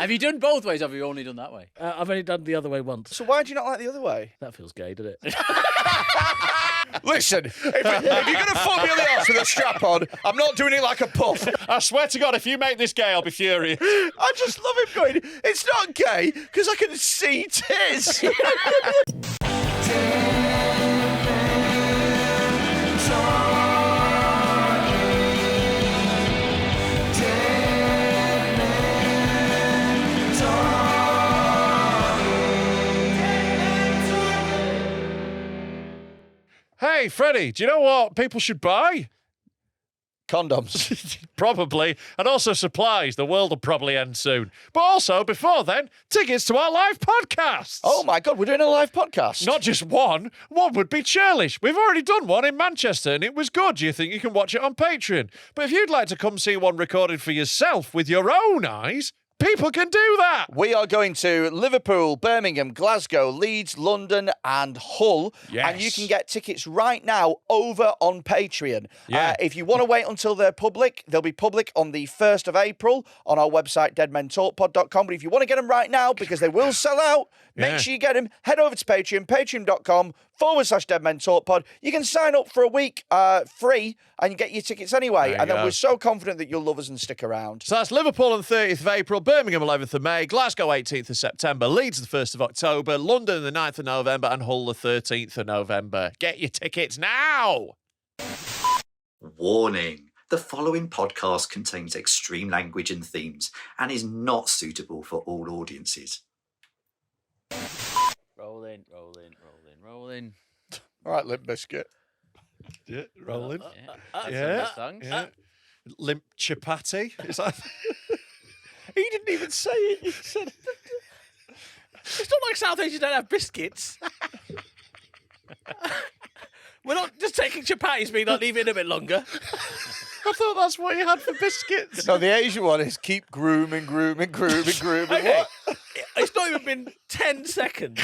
Have you done both ways, or have you only done that way? I've only done the other way once. So why do you not like the other way? That feels gay, doesn't it? Listen, if you're going to fuck me on the arse with a strap on, I'm not doing it like a puff. I swear to God, if you make this gay, I'll be furious. I just love him going, it's not gay, because I can see tits. Hey, Freddie, do you know what people should buy? Condoms. Probably. And also supplies. The world will probably end soon. But also, before then, tickets to our live podcasts. Oh, my God, we're doing a live podcast. Not just one. One would be churlish. We've already done one in Manchester, and it was good. Do you think you can watch it on Patreon? But if you'd like to come see one recorded for yourself with your own eyes, people can do that. We are going to Liverpool, Birmingham, Glasgow, Leeds, London and Hull. Yes. And you can get tickets right now over on Patreon. Yeah. If you want to wait until they're public, they'll be public on the 1st of April on our website, deadmentalkpod.com. But if you want to get them right now, because they will sell out, Yeah. make sure you get them. Head over to Patreon, patreon.com/deadmentalkpod. You can sign up for a week free and you get your tickets anyway. There And you then go. we're so confident that you'll love us and stick around. So that's Liverpool on the 30th of April, Birmingham 11th of May, Glasgow 18th of September, Leeds the 1st of October, London the 9th of November, and Hull the 13th of November. Get your tickets now! Warning. The following podcast contains extreme language and themes and is not suitable for all audiences. Rolling, rolling, rolling, rolling. All right, Limp Biscuit. Yeah, rolling. That's Yeah, a nice song. yeah. Limp chapati. Is that... He didn't even say it. He said it. It's not like South Asians don't have biscuits. We're not just taking chapatis, but not leaving it a bit longer. I thought that's what you had for biscuits. No, the Asian one is keep grooming. Okay. What? It's not even been 10 seconds.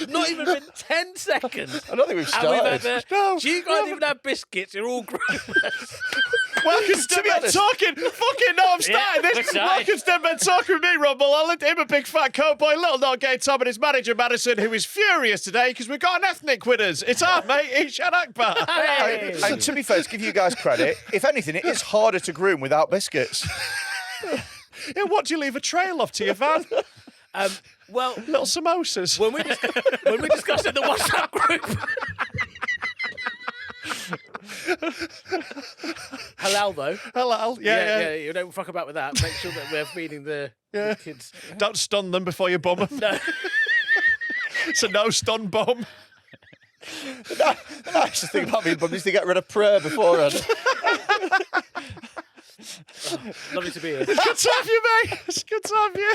Not even been 10 seconds. I don't think we've And we've had started. the, do you guys even have biscuits? You're all groomers. Welcome To to be Men honest- Talking. Fucking no, I'm starting we're this. starting. Welcome to Men Talking with me, Rob Mulholland. Him a big fat cowboy, little not gay Tom, and his manager Madison, who is furious today because we've got an ethnic with us. It's our mate, Eshaan Akbar. And to be fair, to give you guys credit, if anything, it is harder to groom without biscuits. Yeah, what do you leave a trail of to your van? Well, Little samosas. when we discussed in the WhatsApp group. Halal, though. Hello. Yeah. You don't fuck about with that. Make sure that we're feeding the kids. Don't stun them before you bum them. No. It's a no stun bum. The nicest thing about being bummed is to get rid of prayer beforehand. Lovely to be here. It's good to have you, mate. It's good to have you.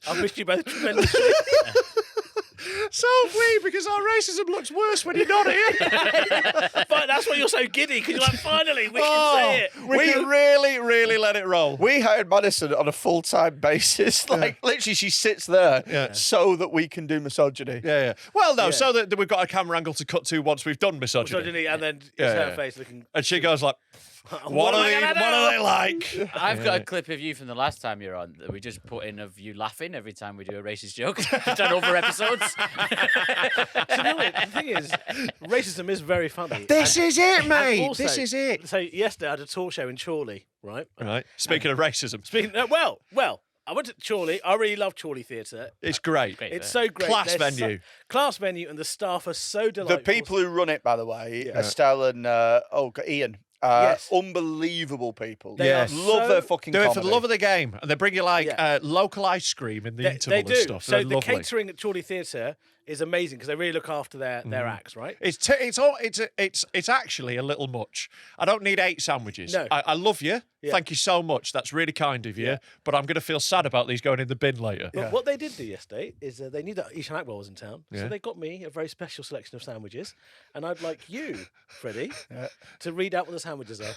I've missed you both tremendously. So have we, because our racism looks worse when you're not here. But that's why you're so giddy, because you're like, finally, we can say it. We really, really let it roll. We hired Madison on a full-time basis. Like, literally, she sits there so that we can do misogyny. Yeah. Well, no, so that we've got a camera angle to cut to once we've done misogyny. And then it's her face looking. And she goes like, what are they like? I've got a clip of you from the last time you're on that we just put in of you laughing every time we do a racist joke. We've done over episodes. You know what? The thing is, racism is very funny. This is it, And mate. also- This is it. So yesterday I had a talk show in Chorley, right? Right. Speaking of racism, Well, I went to Chorley. I really love Chorley Theatre. it's great. It's so great. Class There's venue. Class venue, and the staff are so delightful. The people who run it, by the way, Estelle and Ian, Yes. unbelievable people. They are Love so- their fucking Do it comedy. for the love of the game, and they bring you like local ice cream in the interval They do. and stuff. So They're the lovely. catering at Chorley Theatre is amazing because they really look after their acts, right? It's actually a little much. I don't need 8 sandwiches. No. I love you. Yeah. Thank you so much. That's really kind of you. Yeah. But I'm going to feel sad about these going in the bin later. But what they did do yesterday is they knew that Eshaan Akbar was in town, Yeah. so they got me a very special selection of sandwiches, and I'd like you, Freddie, to read out what the sandwiches are.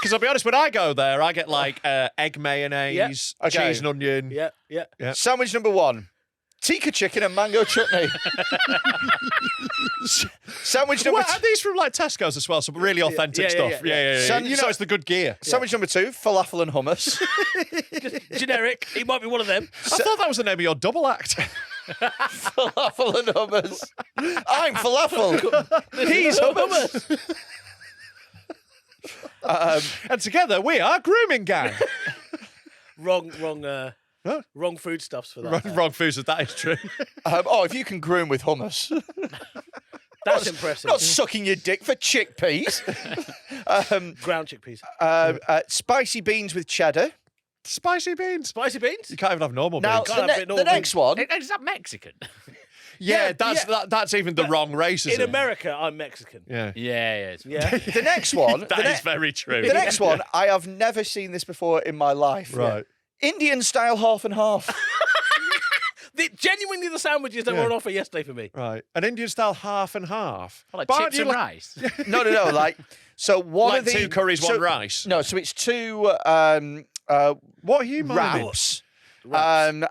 Because I'll be honest, when I go there, I get like egg mayonnaise, Okay. cheese and onion. Yeah. Sandwich number 1, tikka chicken and mango chutney. Sandwich number Well, are these from like Tesco's as well? Some really authentic yeah, stuff. Yeah. Sandwich- You know, it's the good gear. Sandwich number 2, falafel and hummus. Generic. He might be one of them. I thought that was the name of your double act. Falafel and hummus. I'm falafel. He's hummus. And together we are Grooming Gang. Wrong foodstuffs for that. Wrong foods, that is true. If you can groom with hummus. That's impressive. Not sucking your dick for chickpeas. Ground chickpeas. Spicy beans with cheddar. Spicy beans. Spicy beans? You can't even have normal Now, beans. Can't have a bit the normal next one. Is that Mexican? Yeah, that's even the wrong race, In isn't it? America, I'm Mexican. Yeah. Yeah. Yeah. The next one. That is very true. The next one, I have never seen this before in my life. Right. Indian style half and half. Genuinely the sandwiches that were on offer yesterday for me. Right. An Indian style half and half. Like But chips you and like- rice. No. Like, so one Like of the 2 curries, 1 rice. No, so it's 2 What are you miming? wraps. And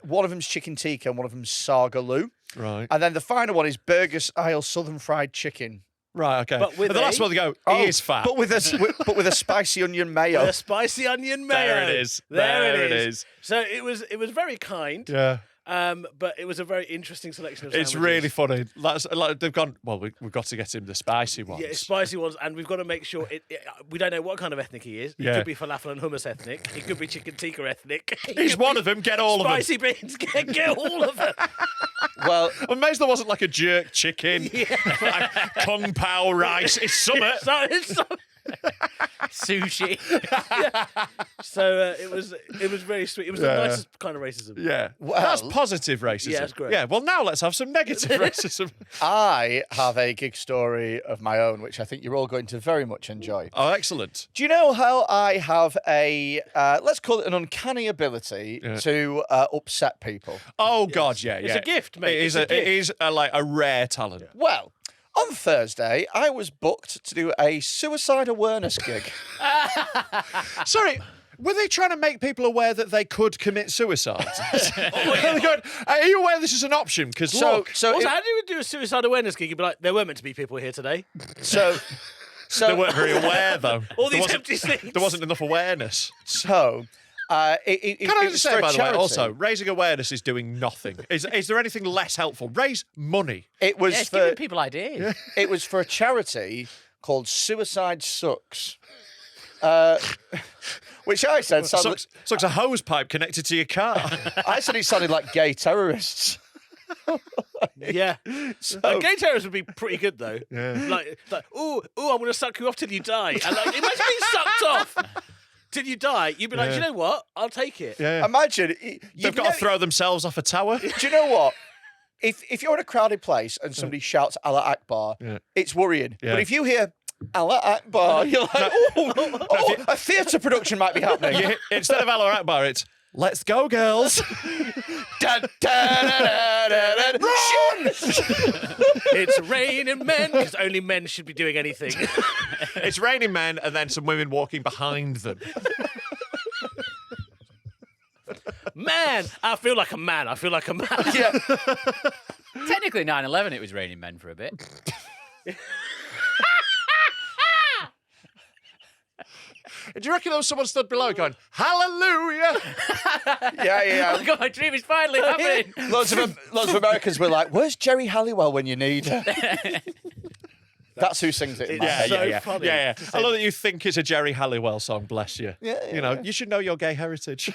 one of them's chicken tikka and one of them's sagaloo. Right. And then the final one is burger style southern fried chicken. Right, okay. But with and the last a- one they go, he is fat. But with a spicy onion mayo. With a spicy onion mayo. There it is. There There it it is. is. So it was very kind. Yeah. But it was a very interesting selection of It's sandwiches. really funny. Like they've gone, well, we've got to get him the spicy ones. Yeah, spicy ones, and we've got to make sure we don't know what kind of ethnic he is. He Yeah. could be falafel and hummus ethnic. He could be chicken tikka ethnic. He's one of them, get all of them. Spicy beans, get all of them. Well, I'm amazed there wasn't like a jerk chicken, like kung pao rice. It's summer. Sushi. So it was very sweet. It was the Yeah. nicest kind of racism. Yeah. Well- That's positive racism. Yeah, that's great. Yeah, well, now let's have some negative racism. I have a gig story of my own, which I think you're all going to very much enjoy. Oh, excellent. Do you know how I have a, let's call it an uncanny ability to upset people? Oh, God, yeah. It's a gift, mate. It is, It's a it is like a rare talent. Well, on Thursday, I was booked to do a suicide awareness gig. Sorry, were they trying to make people aware that they could commit suicide? They're going, are you aware this is an option? Because look, So, Also, how do you do a suicide awareness gig? You'd be like, there weren't meant to be people here today. so, they weren't very aware, though. All There these wasn't- empty seats. There wasn't enough awareness. Can I Can I just say, by the way, charity. also, raising awareness is doing nothing. Is there anything less helpful? Raise money. It was Yeah, it's for giving people ideas. it was for a charity called Suicide Sucks. Which I said sounded, Sucks a hose pipe connected to your car. I said it sounded like gay terrorists. Yeah. Gay terrorists would be pretty good, though. Yeah. Like, ooh, I'm going to suck you off till you die. And like, imagine being sucked off till you die. You'd be like, Yeah. you know what? I'll take it. Yeah. Imagine They've got to throw themselves off a tower. Do you know what? If you're in a crowded place and somebody shouts Allah Akbar, it's worrying. Yeah. But if you hear Allah Akbar, you're like, a theatre production might be happening. Instead of Allah Akbar, it's let's go, girls. Da, da, da, da, da, da. Run! It's raining men, because only men should be doing anything. It's raining men and then some women walking behind them. Man, I feel like a man. I feel like a man. Yeah. Technically, 9/11, it was raining men for a bit. Do you reckon there was someone stood below going, hallelujah? Yeah. Oh, God, my dream is finally happening. Loads of Americans were like, "Where's Jerry Halliwell when you need her?" That's who sings it. In my head. so funny Yeah. to say I love that you think it's a Jerry Halliwell song, bless you. Yeah, You know, you should know your gay heritage.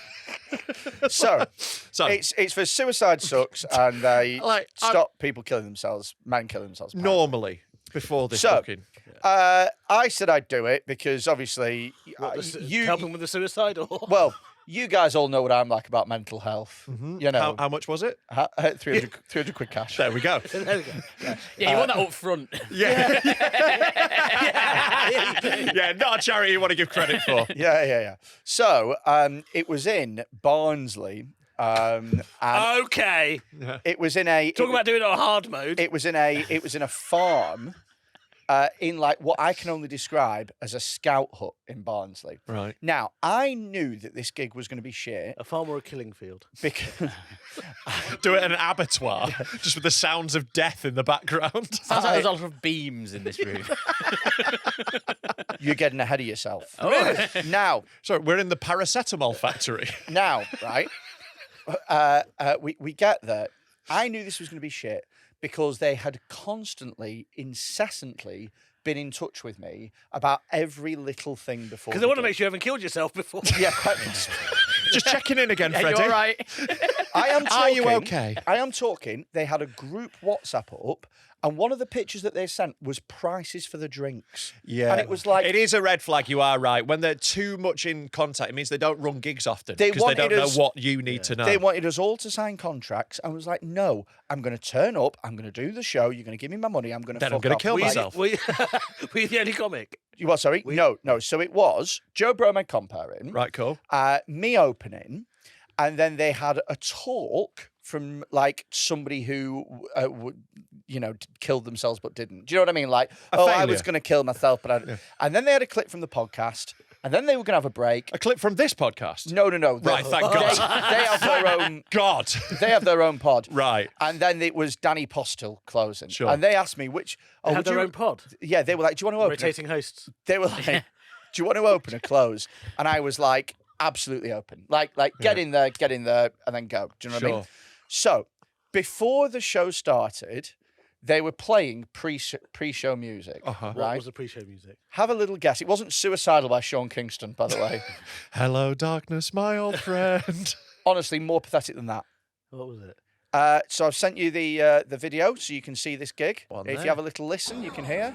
So So, it's for Suicide Sucks, and they Like, stop people killing themselves, men killing themselves. normally, before this So, booking. I said I'd do it because obviously Helping with the suicide? Or? well, you guys all know what I'm like about mental health. You know, How much was it? 300 quid cash. There we go. There we go. Yeah, you want that up front. Yeah. Yeah, not a charity you want to give credit for. Yeah. So it was in Barnsley. And Okay. it was in a Talk about doing it on hard mode. it was in a farm in like what I can only describe as a scout hut in Barnsley. Right. Now, I knew that this gig was going to be shit A farm or a killing field? because Do it in an abattoir, just with the sounds of death in the background. Sounds like there's a lot of beams in this room. you're getting ahead of yourself. Oh. Now, Sorry, we're in the paracetamol factory. right? We get there. I knew this was going to be shit because they had constantly, incessantly been in touch with me about every little thing before. Because I want to make sure you haven't killed yourself before. Yeah, quite. Just checking in again, Yeah, Freddie. you all right? I am talking. Are you okay? I am talking. They had a group WhatsApp up, and one of the pictures that they sent was prices for the drinks. Yeah. And it was like It is a red flag, you are right. When they're too much in contact, it means they don't run gigs often They because they don't wanted know us- what you need to know. they wanted us all to sign contracts. I was like, no, I'm going to turn up. I'm going to do the show. You're going to give me my money. I'm going to. Then I'm going to kill myself. Were you the only comic? You what? Sorry, no. So it was Joe Bromed comparing, Right, cool. me opening, and then they had a talk from like somebody who killed themselves but didn't. Do you know what I mean? Like, I failure. was going to kill myself, but I. And then they had a clip from the podcast, and then they were going to have a break. A clip from this podcast. No. Right, thank God. They have their own. God. They have their own pod. Right. And then it was Danny Postel closing. Sure. And they asked me which. They had would their you- own pod. Yeah, they were like, "Do you want to open?" Rotating hosts. They were like, "Do you want to open or close?" And I was like, "Absolutely open. Like, get in there, and then go." Do you know what I mean? Sure. So before the show started, they were playing pre-show music. Uh-huh. What Right. was the pre-show music? Have a little guess. It wasn't "Suicidal" by Sean Kingston, by the way. Hello, darkness, my old friend. Honestly, more pathetic than that. What was it? So I've sent you the video so you can see this gig. One If there. you have a little listen, you can hear.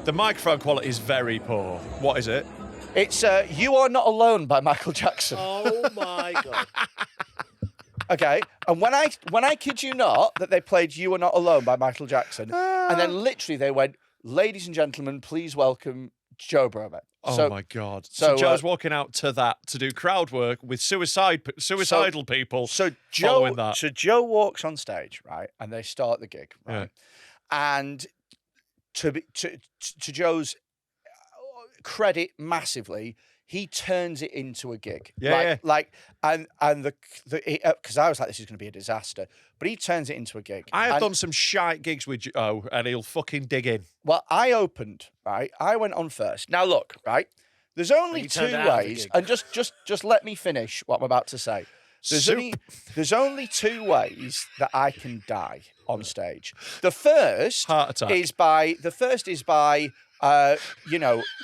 The microphone quality is very poor. What is it? It's "You Are Not Alone" by Michael Jackson. Oh my god! Okay, and when I kid you not, that they played "You Are Not Alone" by Michael Jackson, and then literally they went, "Ladies and gentlemen, please welcome Joe Bromed." Oh my God. So, Joe's walking out to that to do crowd work with suicidal people. So following that. Joe walks on stage, right, and they start the gig, right, and to Joe's credit massively, he turns it into a gig. Yeah. And the because I was like, this is going to be a disaster, but he turns it into a gig. I have And- done some shite gigs with Joe, and he'll fucking dig in. Well, I opened, right? I went on first. Now look, right? There's only you two turned it out of the ways, gig. and just let me finish what I'm about to say. There's only two ways that I can die on stage. The first Heart attack. is by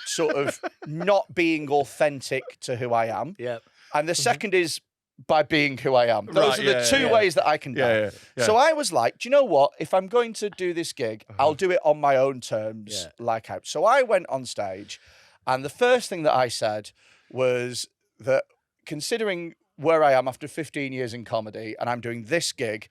sort of not being authentic to who I am. Yeah. And the second is by being who I am. Those Right, are the yeah, two yeah. ways that I can die. Yeah. So I was like, do you know what? If I'm going to do this gig, I'll do it on my own terms, Yeah. like I. So I went on stage, and the first thing that I said was that considering where I am after 15 years in comedy, and I'm doing this gig,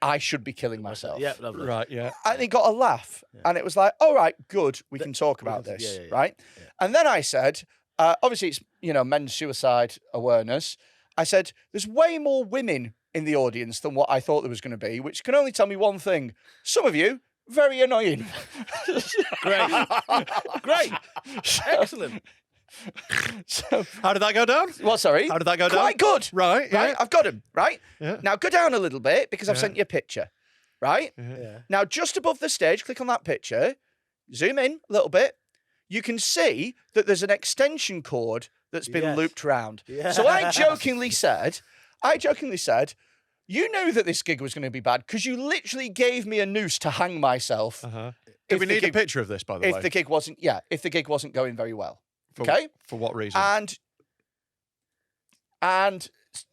I should be killing myself. Yeah, lovely. Right, yeah. And he got a laugh, and it was like, all right, good, we can talk about can- this, yeah. right? Yeah. And then I said, obviously it's men's suicide awareness. I said, there's way more women in the audience than what I thought there was going to be, which can only tell me one thing: some of you very annoying. Great. Great. Excellent. So, How did that go down? well, sorry, How did that go down? quite good, Right, right? yeah. I've got him, right? Yeah. Now go down a little bit because I've Yeah. sent you a picture, right? Yeah. Now, just above the stage, click on that picture, zoom in a little bit. You can see that there's an extension cord that's been Yes. looped round. Yes. So I jokingly said, you knew that this gig was going to be bad because you literally gave me a noose to hang myself. Uh-huh. if Did we the need a gig- picture of this, by the If way? the gig wasn't going very well. For- Okay? For what reason? And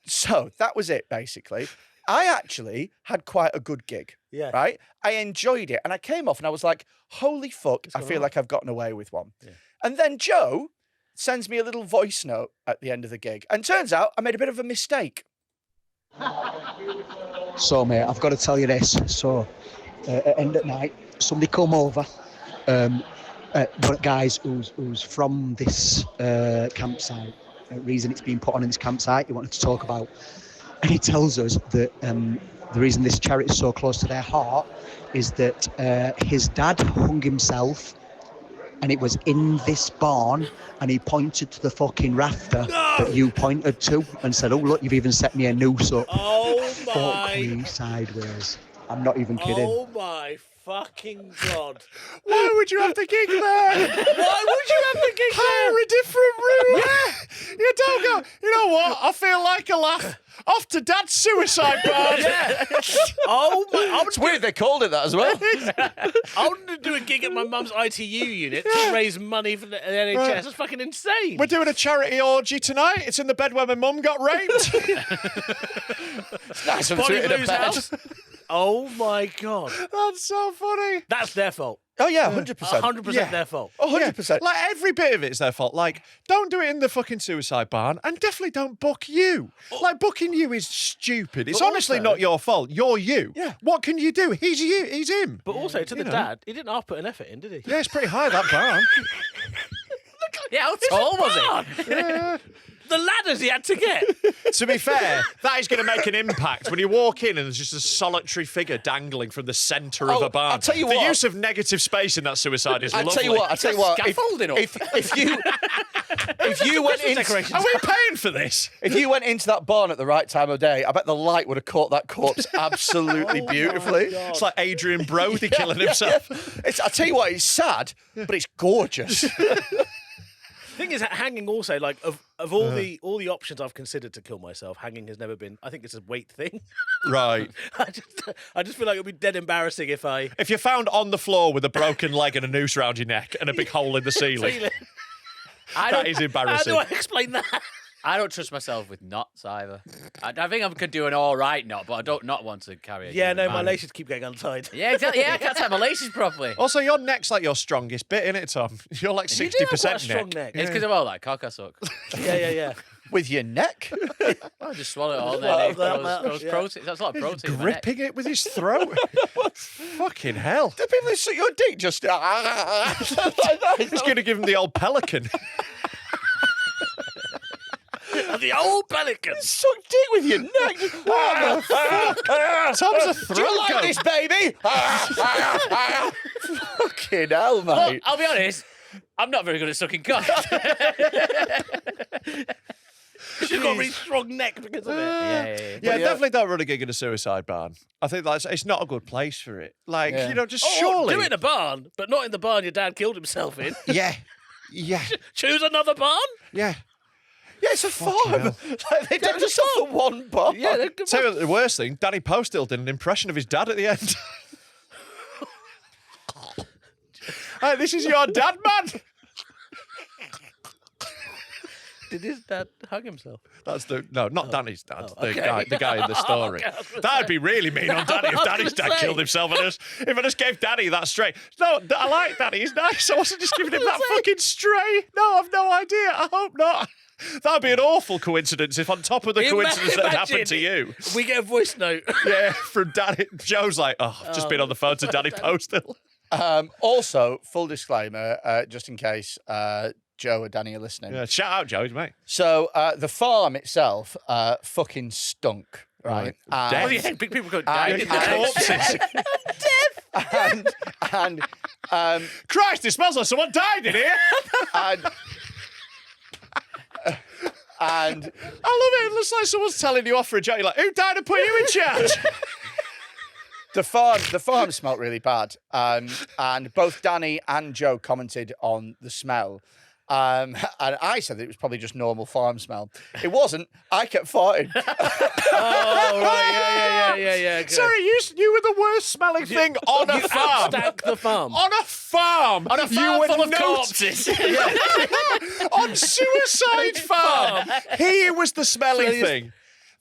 so that was it, basically. I actually had quite a good gig. Yeah. Right? I enjoyed it. And I came off and I was like, holy fuck, I gone feel on. like I've gotten away with one. Yeah. And then Joe sends me a little voice note at the end of the gig. And turns out I made a bit of a mistake. So, mate, I've got to tell you this. So, at end at night, somebody come over. But guys who's from this campsite, reason it's been put on in this campsite he wanted to talk about. And he tells us that the reason this charity is so close to their heart is that his dad hung himself, and it was in this barn, and he pointed to the fucking rafter that you pointed to and said, oh, look, you've even set me a noose up. Oh, Fuck my. me sideways. I'm not even kidding. Oh, my fucking God. Why would you have to gig there? Why would you have to gig Hire there? a different room. Yeah. You don't go, you know what? I feel like a laugh. Off to Dad's suicide barn. Yeah. Oh, my. It's weird they called it that as well. I wanted to do a gig at my mum's ITU unit to raise money for the NHS. Right. That's fucking insane. We're doing a charity orgy tonight. It's in the bed where my mum got raped. It's nice of them to Bonnie do it in a Blue's bed. house. Oh, my God. That's so funny. That's their fault. Oh, yeah, 100%. 100% Yeah. their fault. Oh, 100%. Like every bit of it's their fault. Like, don't do it in the fucking suicide barn, and definitely don't book you. Like, booking you is stupid. It's But honestly also- not your fault. You're you. Yeah. What can you do? He's you. He's him. But also, to the know. dad, he didn't half put an effort in, did he? Yeah, it's pretty high, that barn. Yeah, how tall was it? Yeah. The ladders he had to get. To be fair, that is going to make an impact when you walk in and there's just a solitary figure dangling from the centre of Oh, a barn. I'll tell you the what. use of negative space in that suicide is I'll lovely. tell you what. Scaffolding up. If you went in, decorations. Are we paying for this? if you went into that barn at the right time of day, I bet the light would have caught that corpse absolutely beautifully. It's like Adrian Brody killing himself. It's, I tell you what, it's sad, but it's gorgeous. The thing is, hanging also, like, of all the options I've considered to kill myself, hanging has never been. I think it's a weight thing. Right. I just feel like it would be dead embarrassing if I. If you're found on the floor with a broken leg and a noose around your neck and a big hole in the ceiling, that is How embarrassing. do I explain that? I don't trust myself with knots either. I think I could do an all right knot, but I don't not want to carry a Yeah, no, human my man. laces keep getting untied. Yeah, exactly. Yeah, I can't tie my laces properly. Also, your neck's like your strongest bit, innit, Tom? You're like You do have 60% quite a strong neck. It's because of all that cock I suck. Yeah. With your neck? I just swallow it all Well, day. well, Those yeah. protein. That's a lot of protein. in my neck. Gripping it with his throat. Fucking hell. The people who suck your dick just. He's going to give him the old pelican. The old pelican. Suck dick with your neck. What the fuck? Tom's a throat Do you like goat. this, baby? Fucking hell, Well, mate. I'll be honest. I'm not very good at sucking cock. You've got a really strong neck because of it. yeah. Yeah, definitely don't run a gig in a suicide barn. I think that's it's not a good place for it. Like, Yeah. you know, just Oh, surely. do it in a barn, but not in the barn your dad killed himself in. Yeah. Choose another barn. Yeah. Yeah, it's a farm. hell. Like, they don't just have the one barn. Yeah, they're good. Tell you what, the worst thing, Danny Postill did an impression of his dad at the end. Hey, this is your dad, man. Did his dad hug himself? That's not Danny's dad. okay. The guy in the story. Okay, I was gonna That'd be really mean on Danny if Danny's dad killed himself. If I just gave Danny that straight. No, I like Danny. He's nice. I wasn't just giving him that fucking stray. No, I've no idea. I hope not. That'd be an awful coincidence if on top of the coincidence that happened to you. We get a voice note. Yeah, from Danny. Joe's like, I've just been on the phone to Danny Postill. Also, full disclaimer, just in case Joe or Danny are listening. Yeah, shout out, Joe, mate. So the farm itself fucking stunk, right? Right. Oh, And, yeah, people got and, died in the and, and, Christ, it smells like someone died in here. and I love it. It looks like someone's telling you off for a joke. You're like, who died and put you in charge? the farm smelt really bad. And both Danny and Joe commented on the smell. And I said that it was probably just normal farm smell. It wasn't. I kept farting. Oh, right. Yeah. Good. Sorry, you were the worst smelling thing on a You farm. outstack the farm. On a farm. On a You farm were full of not- corpses. On suicide farm. He was the smelling thing.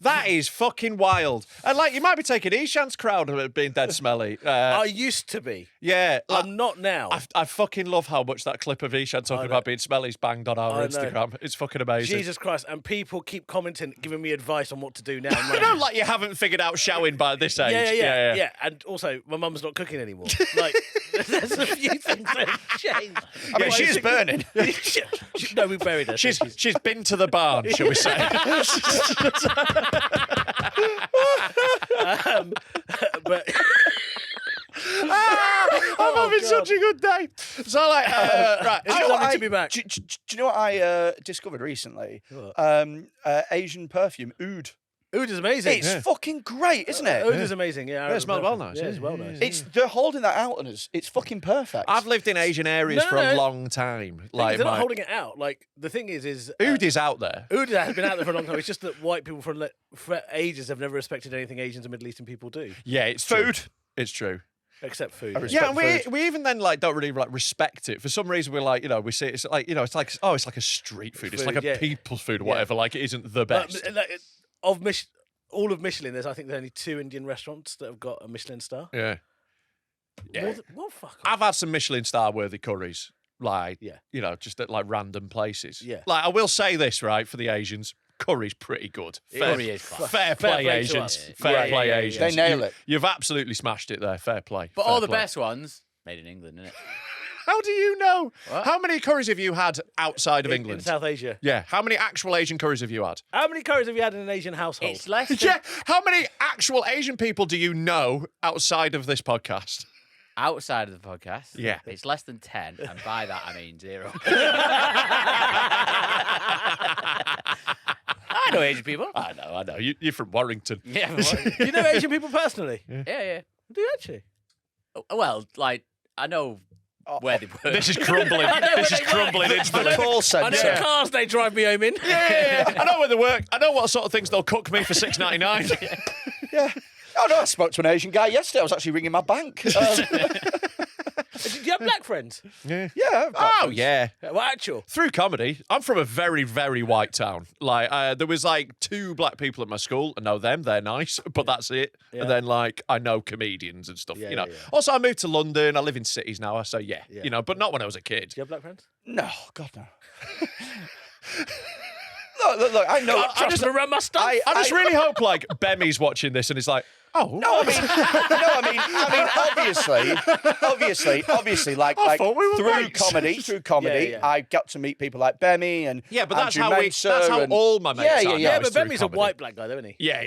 That is fucking wild. And like, you might be taking Eshaan's crowd of it being dead smelly. I used to be. Yeah. I'm not now. I fucking love how much that clip of Eshaan talking about being smelly is banged on our I know. Instagram. It's fucking amazing. Jesus Christ. And people keep commenting, giving me advice on what to do now. I'm You know, like you haven't figured out showering by this age. Yeah. And also, my mum's not cooking anymore. Like, there's a few things that have changed. I mean, she's burning. No, we buried her. She's been to the barn, shall we say? But I'm having such a good day. So like, right. it's Do you know lovely what to be back. Do you know what I discovered recently? Asian perfume, oud. Oud is amazing. It's fucking great, isn't it? Oud is amazing. Yeah, it smells well nice. Yeah, it's well nice. They're holding that out on us. It's fucking perfect. I've lived in Asian areas for a No. long time. They're not my holding it out. Like, the thing is oud is out there. Oud has been out there for a long time. It's just that white people for ages have never respected anything Asians and Middle Eastern people do, Yeah, it's Food. True. It's true. except food. Yeah, and we even then like don't really like respect it. For some reason, we're like, you know, we see it's like, you know, it's like, oh, it's like a street food. It's Food, like a yeah. people's food or whatever. Like it isn't the best. All of Michelin, I think there's only 2 Indian restaurants that have got a Michelin star. Yeah. Yeah. What fuck? I've had some Michelin star worthy curries, like, Yeah. you know, just at like random places. Yeah. Like, I will say this, right, for the Asians, curry's pretty good. Curry is class. Fair play, play to Asians. us. Fair Yeah, play, yeah, yeah, Asians. They nail it. You've absolutely smashed it there. Fair play. But Fair all the play. best ones made in England, innit? How do you know? What? How many curries have you had outside of In England? South Asia. Yeah. How many actual Asian curries have you had? How many curries have you had in an Asian household? It's less than Yeah. How many actual Asian people do you know outside of this podcast? outside of the podcast. Yeah. It's less than 10, and by that I mean 0. I know Asian people. I know. You're from Warrington. Yeah, Do you know Asian people personally? yeah. Do you actually? Well, like, I know where they work. This is crumbling. This is crumbling instantly. The call I know centre. the cars they drive me home in. Yeah. I know where they work. I know what sort of things they'll cook me for $6.99. Yeah. Oh no, I spoke to an Asian guy yesterday. I was actually ringing my bank. Do you have black friends? Yeah. Yeah. I've got Oh friends. yeah. Well, actual. Through comedy, I'm from a very, very white town. Like, there was like 2 black people at my school. I know them; they're nice, but that's it. Yeah. And then, like, I know comedians and stuff. Yeah, you know. yeah, yeah. Also, I moved to London. I live in cities now, so yeah, Yeah. you know, but not when I was a kid. Do you have black friends? No, God no. Look. I know. I just around my stuff. I just really hope like Bemmy's watching this and he's like, oh No, obviously, like thought we were through mates. comedy, Yeah. I got to meet people like Bemmy and yeah, but that's Andrew how Mensah that's how and- all my mates are. Yeah, now, but is through Bemmy's a comedy. white black guy, though, isn't he? Yeah.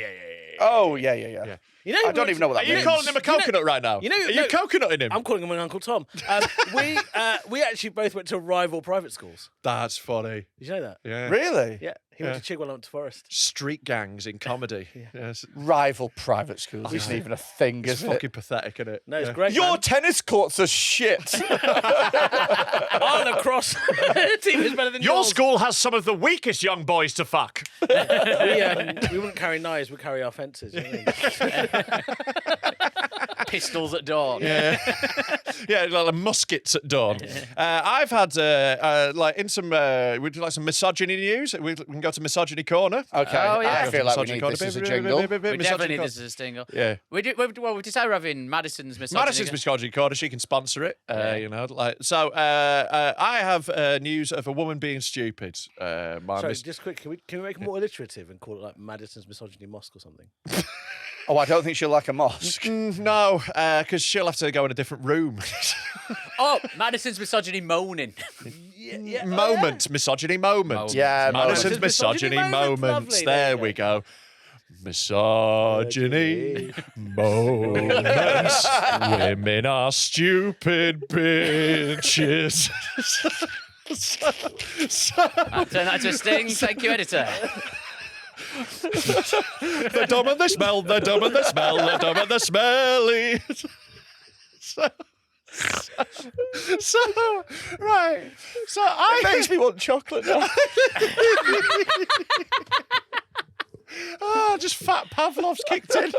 Oh yeah. You know, I don't even know what that Are you means. calling him a coconut right now? you know- Are you no, coconutting him? I'm calling him an Uncle Tom. We actually both went to rival private schools. That's funny. Did you know that? Yeah. Really? Yeah. He went to Chigwell, I went to Forest. Street gangs in comedy. Yes. Rival private schools isn't even a thing, It's is it? fucking pathetic, isn't it? No, it's Yeah. great. Your man. tennis courts are shit. Our lacrosse team is better than Your yours. school has some of the weakest young boys to fuck. We wouldn't carry knives, we carry our fences. You know what I mean? Pistols at dawn. Yeah, like muskets at dawn. I've had like in some would you like some misogyny news? We can go to misogyny corner. Okay, Oh, yeah. I feel like we Misogyny need corner. this as a jingle. We definitely Misogyny need corner. this as a single. Yeah. We decided we're having Madison's misogyny. Madison's misogyny corner. She can sponsor it. You know, like so. I have news of a woman being stupid. Sorry, just quick, can we make it more alliterative and call it like Madison's Misogyny Mosque or something? Oh, I don't think she'll like a mosque. No, because she'll have to go in a different room. Oh, Madison's misogyny moaning. Moment, misogyny moment. Yeah, Madison's moment. misogyny Misogyny moments. moments, lovely, There there we you go. Misogyny moments. Women are stupid bitches. I'll turn that to a sting. Thank you, editor. The dumb and the smell, the dumb and the smell, the dumb and the smelly. So, right. So It makes me want chocolate now. Oh, just fat Pavlov's kicked in.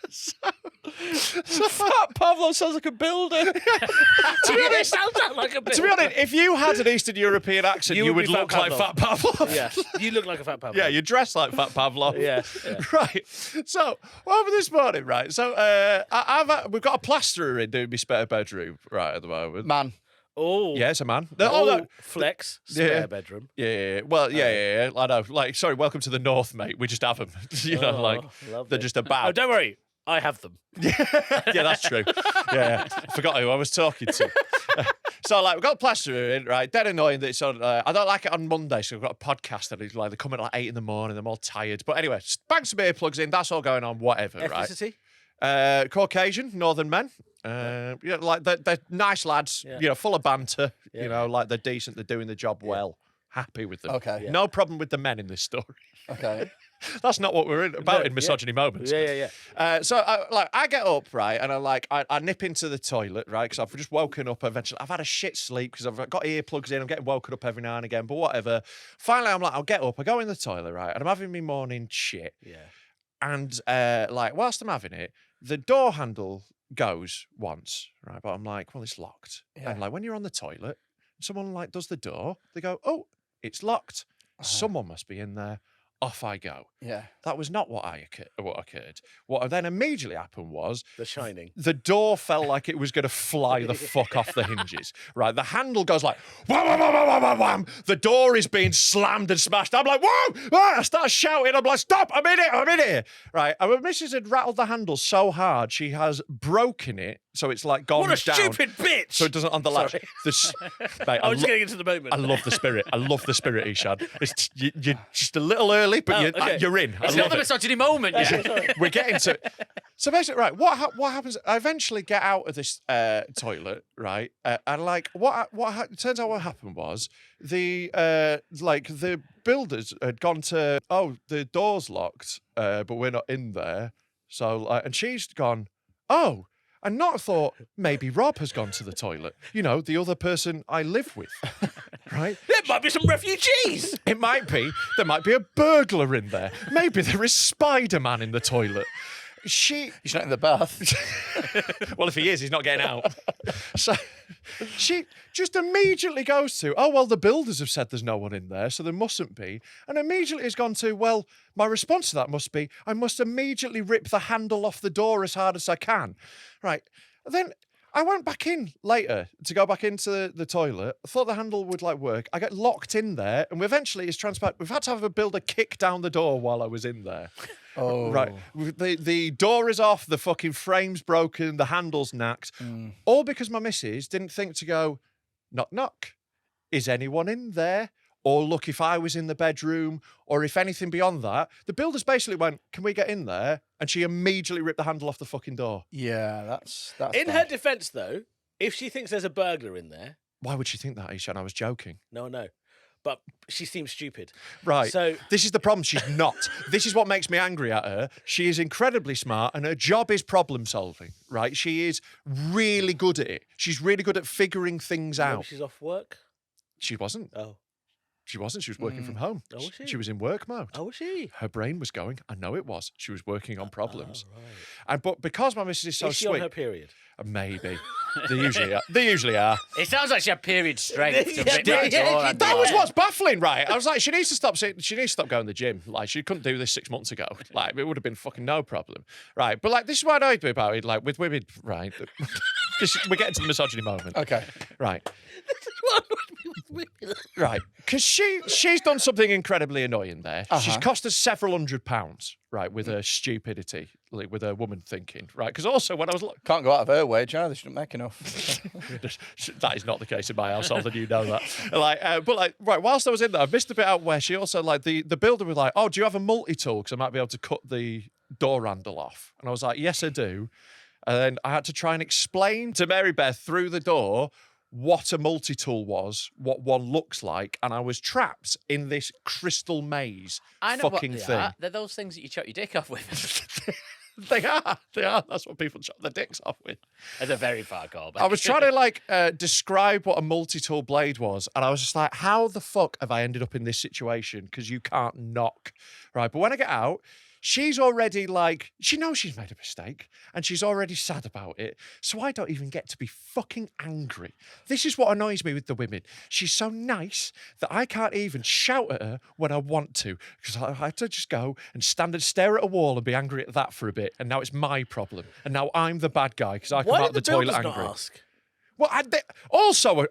So Fat Pavlov sounds like a builder. To be honest, sounds like a bit. To be honest, if you had an Eastern European accent, you would be Fat look like Fat Pavlov. Yeah, you look like a Fat Pavlov. Yeah, you dress like Fat Pavlov. Yeah. Right. So, what happened this morning, right? So, we've got a plasterer in doing my spare bedroom, right, at the moment. Man. Oh. Yeah, it's a man. Flex, spare bedroom. Yeah. Well, yeah. I know. Like, sorry, welcome to the North, mate. We just have them. They're just about. Oh, don't worry. I have them. Yeah, that's true. Yeah. I forgot who I was talking to. So, we've got a plasterer in, right? Dead annoying that it's on. I don't like it on Monday, so we've got a podcast that is they're coming at 8 in, I'm all tired. But anyway, bang some earplugs in, that's all going on, whatever, Ethnicity? right? Caucasian, northern men. They're nice lads, full of banter, they're decent, they're doing the job well. Happy with them. Okay. Yeah. No problem with the men in this story. Okay. That's not what we're about in misogyny moments. Yeah. So I get up, right, and I nip into the toilet, right, because I've just woken up eventually. I've had a shit sleep because I've got earplugs in. I'm getting woken up every now and again, but whatever. Finally, I'm like, I'll get up. I go in the toilet, right, and I'm having my morning shit. Yeah. And whilst I'm having it, the door handle goes once, right, but I'm like, well, it's locked. Yeah. And when you're on the toilet, someone does the door. They go, oh, it's locked. Someone must be in there. Off I go. Yeah. That was not what occurred. What then immediately happened was The Shining. the door felt like it was going to fly the fuck off the hinges. Right, the handle goes like wham, wham, wham, wham, wham, wham. The door is being slammed and smashed. I'm like, whoa! Ah! I start shouting. I'm like, stop! I'm in here. Right, and my missus had rattled the handle so hard she has broken it. So it's gone down. What a stupid bitch! So it doesn't on the latch. Mate, I was getting into the moment. I love the spirit. Eshaan. You're just a little early, but you're in. It's not the misogyny moment yet. We're getting to it. So basically, right, what happens? I eventually get out of this toilet, right, and it turns out what happened was the builders had gone to, the door's locked, but we're not in there. So and she's gone, oh. And not thought, maybe Rob has gone to the toilet. The other person I live with, right? There might be some refugees. It might be. There might be a burglar in there. Maybe there is Spider-Man in the toilet. He's not in the bath. Well, if he is, he's not getting out. So she just immediately goes to, the builders have said there's no one in there, so there mustn't be. And immediately has gone to, my response to that must be, I must immediately rip the handle off the door as hard as I can. Right. Then I went back in later to go back into the toilet. I thought the handle would work. I get locked in there, and eventually it's transpired. We've had to have a builder kick down the door while I was in there. Oh. Right. The door is off, the fucking frame's broken, the handle's knacked. All because my missus didn't think to go, knock, knock. Is anyone in there? Or look if I was in the bedroom, or if anything beyond that. The builders basically went, can we get in there? And she immediately ripped the handle off the fucking door. Yeah, that's In bad. her defence, though, if she thinks there's a burglar in there... Why would she think that, Eshaan? I was joking. No. But she seems stupid. Right. So this is the problem. She's not. This is what makes me angry at her. She is incredibly smart and her job is problem solving, right? She is really good at it. She's really good at figuring things out. She's off work? She wasn't. Oh. She wasn't. She was working from home. Oh, was she? She was in work mode. Oh, was she? Her brain was going. I know it was. She was working on problems. Oh, right. But because my missus is so Is she sweet, on her period? Maybe. They usually are. It sounds like she had period strength. To rip Yeah, that door handle That was off. what's baffling, right? I was like, she needs to stop going to the gym. She couldn't do this 6 months ago. It would have been fucking no problem, right? But this is what annoyed me about it. With women, right? Because we're getting to the misogyny moment. Okay. Right. Right, because she's done something incredibly annoying there. She's cost us several £100s, right, with her stupidity, with her woman thinking, right? Because also when I was Can't go out of her wage either. She doesn't make enough. that is not the case in my household, and you know that. Right, whilst I was in there, I missed a bit out where she also the builder was like, "Oh, do you have a multi-tool? Because I might be able to cut the door handle off." And I was like, "Yes, I do." And then I had to try and explain to Mary Beth through the door what a multi-tool was, what one looks like, and I was trapped in this crystal maze I know fucking what they thing. are. They're those things that you chop your dick off with. They are. That's what people chop their dicks off with. That's a very far callback. I was trying to describe what a multi-tool blade was, and I was just like, how the fuck have I ended up in this situation? Because you can't knock right? But when I get out, she's already like, she knows she's made a mistake and she's already sad about it. So I don't even get to be fucking angry. This is what annoys me with the women. She's so nice that I can't even shout at her when I want to, because I have to just go and stand and stare at a wall and be angry at that for a bit. And now it's my problem. And now I'm the bad guy because I come Why out of did the the toilet builders angry. not ask? Well,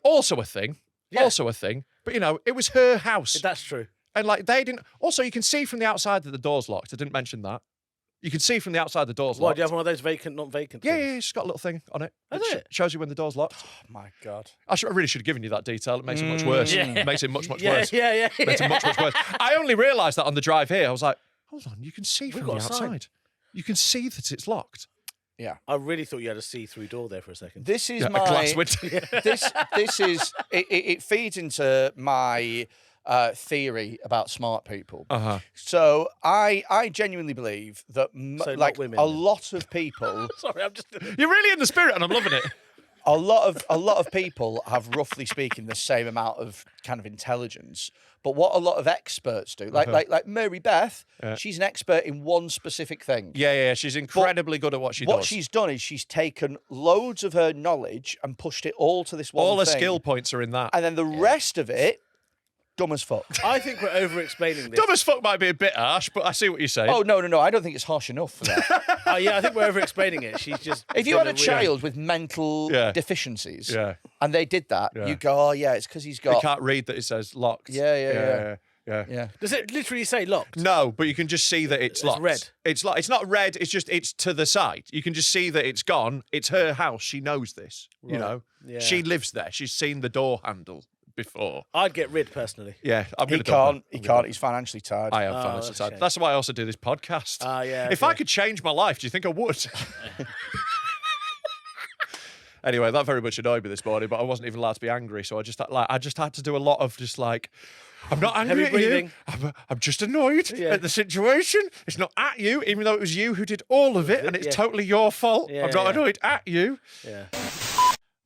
also a thing. Yeah. Also a thing. But, you know, it was her house. That's true. And, like, they didn't... Also, you can see from the outside that the door's locked. I didn't mention that. You can see from the outside the door's Why, locked. do you have one of those vacant, not vacant Yeah, things? yeah, it's got a little thing on it. Has it? Shows you when the door's locked. Oh, my God. I really should have given you that detail. It makes it much worse. Yeah. It makes it much Yeah, worse. yeah. Makes it much worse. I only realised that on the drive here. I was like, hold on, you can see We've from the got a sign. outside. You can see that it's locked. I really thought you had a see-through door there for a second. This is Yeah, my a glass window. this is it feeds into my theory about smart people. Uh-huh. So I genuinely believe that So not like women, a then. lot of people Sorry, I'm just... You're really in the spirit and I'm loving it. a lot of people have, roughly speaking, the same amount of kind of intelligence. But what a lot of experts do, like Mary Beth, she's an expert in one specific thing. Yeah, she's incredibly good at what she does. What she's done is she's taken loads of her knowledge and pushed it all to this one All her thing. skill points are in that. And then the rest of it, dumb as fuck. I think we're over-explaining this. Dumb as fuck might be a bit harsh, but I see what you're saying. Oh, no. I don't think it's harsh enough for that. Yeah, I think we're over-explaining it. She's just... If you had a child with mental Yeah. deficiencies Yeah. and they did that, Yeah. you go, oh, yeah, it's because he's You got... can't read that it says locked. Yeah. Yeah. Does it literally say locked? No, but you can just see that it's locked. red. It's not red. It's to the side. You can just see that it's gone. It's her house. She knows this. You Right. know, Yeah. she lives there. She's seen the door handle before. I'd get rid, personally. Yeah, I'm He going to dump her. can't. He can't. He's financially tired. I am Oh, financially that's a tired. shame. That's why I also do this podcast. Yeah. If I could change my life, do you think I would? Anyway, that very much annoyed me this morning, but I wasn't even allowed to be angry, so I just had to do a lot of just like, I'm not angry Heavy at you. breathing. I'm just annoyed Yeah. at the situation. It's not at you, even though it was you who did all of it, and it's Yeah. totally your fault. Yeah, I'm not yeah. annoyed at you. Yeah.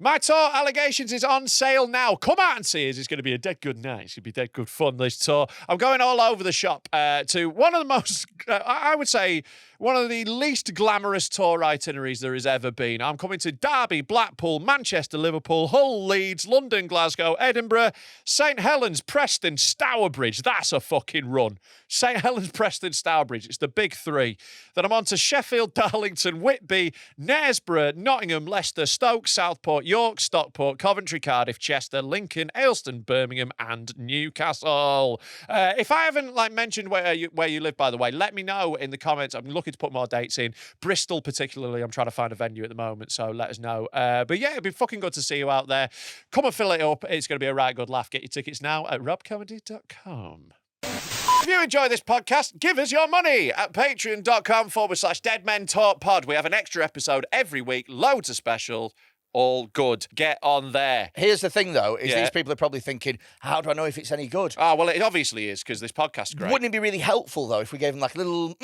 My tour, Allegations, is on sale now. Come out and see us. It's going to be a dead good night. It's going to be dead good fun, this tour. I'm going all over the shop to one of the most, I would say, one of the least glamorous tour itineraries there has ever been. I'm coming to Derby, Blackpool, Manchester, Liverpool, Hull, Leeds, London, Glasgow, Edinburgh, St Helens, Preston, Stourbridge. That's a fucking run. St Helens, Preston, Stourbridge. It's the big three. Then I'm on to Sheffield, Darlington, Whitby, Knaresborough, Nottingham, Leicester, Stoke, Southport, York, Stockport, Coventry, Cardiff, Chester, Lincoln, Ayleston, Birmingham, and Newcastle. If I haven't mentioned where you live, by the way, let me know in the comments. I'm looking to put more dates in. Bristol, particularly, I'm trying to find a venue at the moment, so let us know. But yeah, it'd be fucking good to see you out there. Come and fill it up. It's going to be a right good laugh. Get your tickets now at robcomedy.com. If you enjoy this podcast, give us your money at patreon.com/deadmentalkpod. We have an extra episode every week, loads of specials, all good. Get on there. Here's the thing, though, is Yeah. these people are probably thinking, how do I know if it's any good? Oh, well, it obviously is, because this podcast's great. Wouldn't it be really helpful, though, if we gave them like a little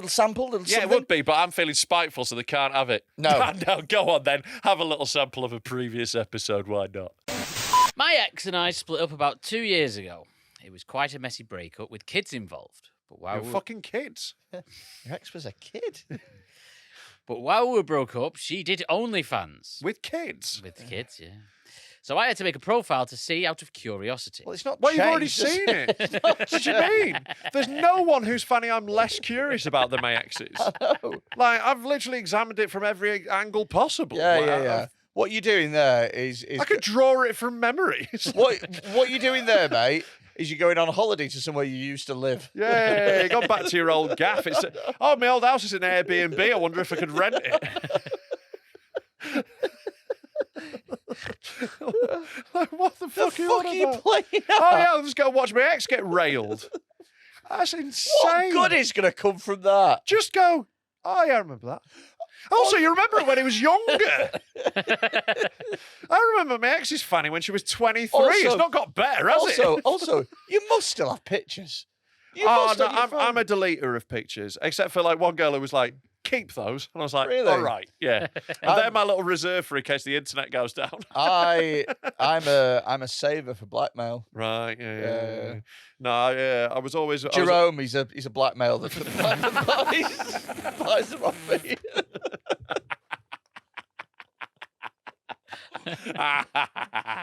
sample? Yeah, something? it would be, but I'm feeling spiteful, so they can't have it. No. No, go on then. Have a little sample of a previous episode. Why not? My ex and I split up about 2 years ago. It was quite a messy breakup with kids involved. But while You're fucking kids. Your ex was a kid. while we were broke up, she did OnlyFans. With kids? With the kids, yeah. So I had to make a profile to see out of curiosity. Well, it's not Well, you've already changed, seen it. What do you mean? There's no one who's funny I'm less curious about than my exes. Like, I've literally examined it from every angle possible. Like, Yeah. What you're doing there is I could draw it from memory. what you're doing there, mate, is you're going on holiday to somewhere you used to live. Yeah, go back to your old gaff. It's my old house is an Airbnb. I wonder if I could rent it. Like, what the fuck are you on about? playing Oh yeah, I'll just go watch my ex get railed. That's insane. What good is going to come from that? Just go, oh yeah, I remember that. Also, you remember it when he was younger. I remember my ex's fanny when she was 23. It's Also- not got better, has it? Also, you must still have pictures. You Oh must no, on your I'm phone. a deleter of pictures, except for like one girl who was like keep those. And I was like, Really? all right, yeah. And they're my little reserve for in case the internet goes down. I'm a saver for blackmail. Right, Yeah. yeah. No, yeah, I was always... Jerome, he's a blackmail that buys them off me.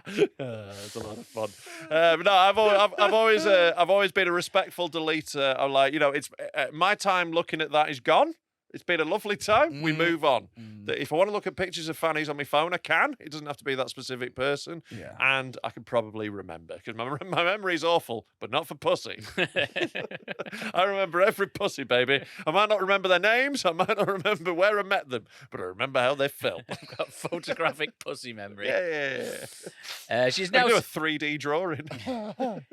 It's a lot of fun. But no, I've always been a respectful deleter. I'm like, it's my time looking at that is gone. It's been a lovely time. We move on. That if I want to look at pictures of fannies on my phone, I can. It doesn't have to be that specific person. Yeah. And I can probably remember because my memory is awful, but not for pussy. I remember every pussy, baby. I might not remember their names. I might not remember where I met them, but I remember how they felt. I've got photographic pussy memory. Yeah. She's I now can do a 3D drawing.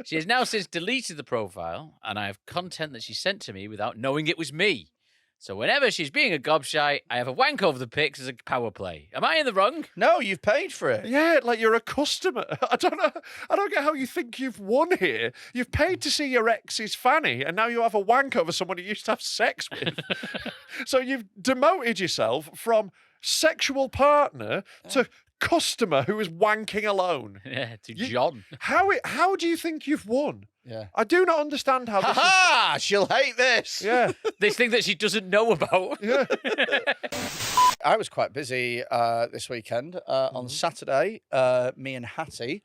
She has now since deleted the profile, and I have content that she sent to me without knowing it was me. So whenever she's being a gobshite, I have a wank over the pics as a power play. Am I in the wrong? No, you've paid for it. Yeah, like you're a customer. I don't know. I don't get how you think you've won here. You've paid to see your ex's fanny, and now you have a wank over someone you used to have sex with. So you've demoted yourself from sexual partner to customer who is wanking alone. Yeah, to John. How do you think you've won? Yeah. I do not understand how this Ha! She'll hate this. Yeah. This thing that she doesn't know about. Yeah. I was quite busy this weekend. On Saturday, me and Hattie